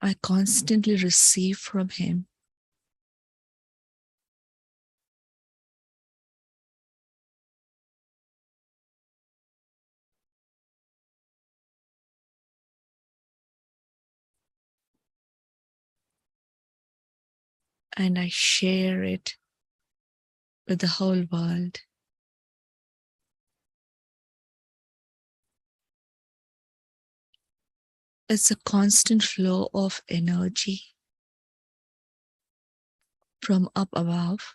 I constantly receive from Him and I share it with the whole world. It's a constant flow of energy from up above.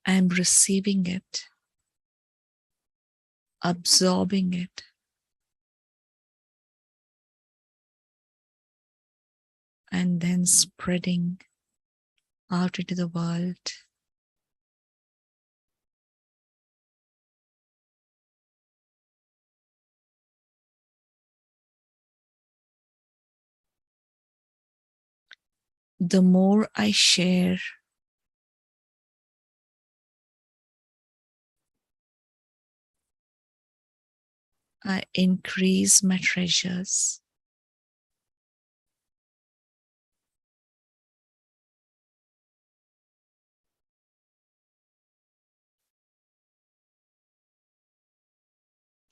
I'm receiving it, absorbing it, and then spreading out into the world. The more I share, I increase my treasures.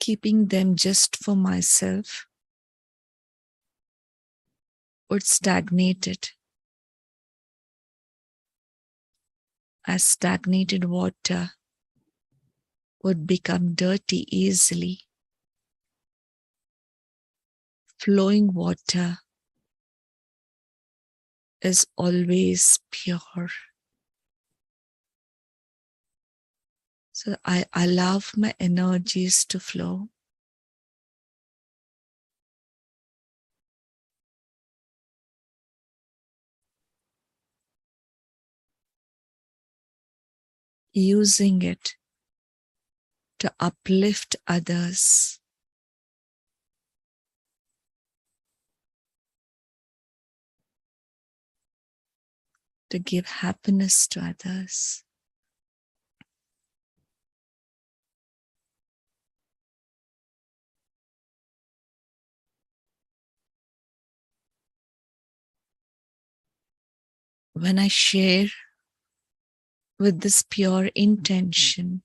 Keeping them just for myself would stagnate it. As stagnated water would become dirty easily. Flowing water is always pure. So I allow my energies to flow. Using it to uplift others. To give happiness to others. When I share with this pure intention,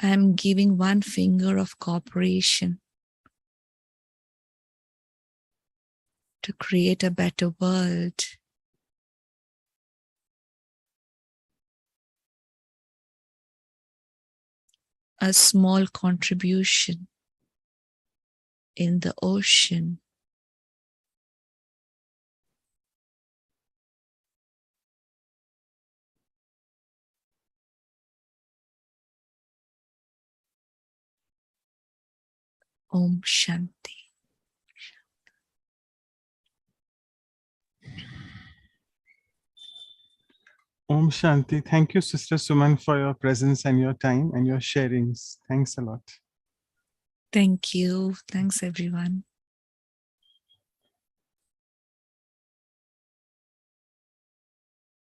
I'm giving one finger of cooperation to create a better world. A small contribution in the ocean. Om Shanti. Om Shanti. Thank you, Sister Suman, for your presence and your time and your sharings. Thanks a lot. Thank you. Thanks, everyone.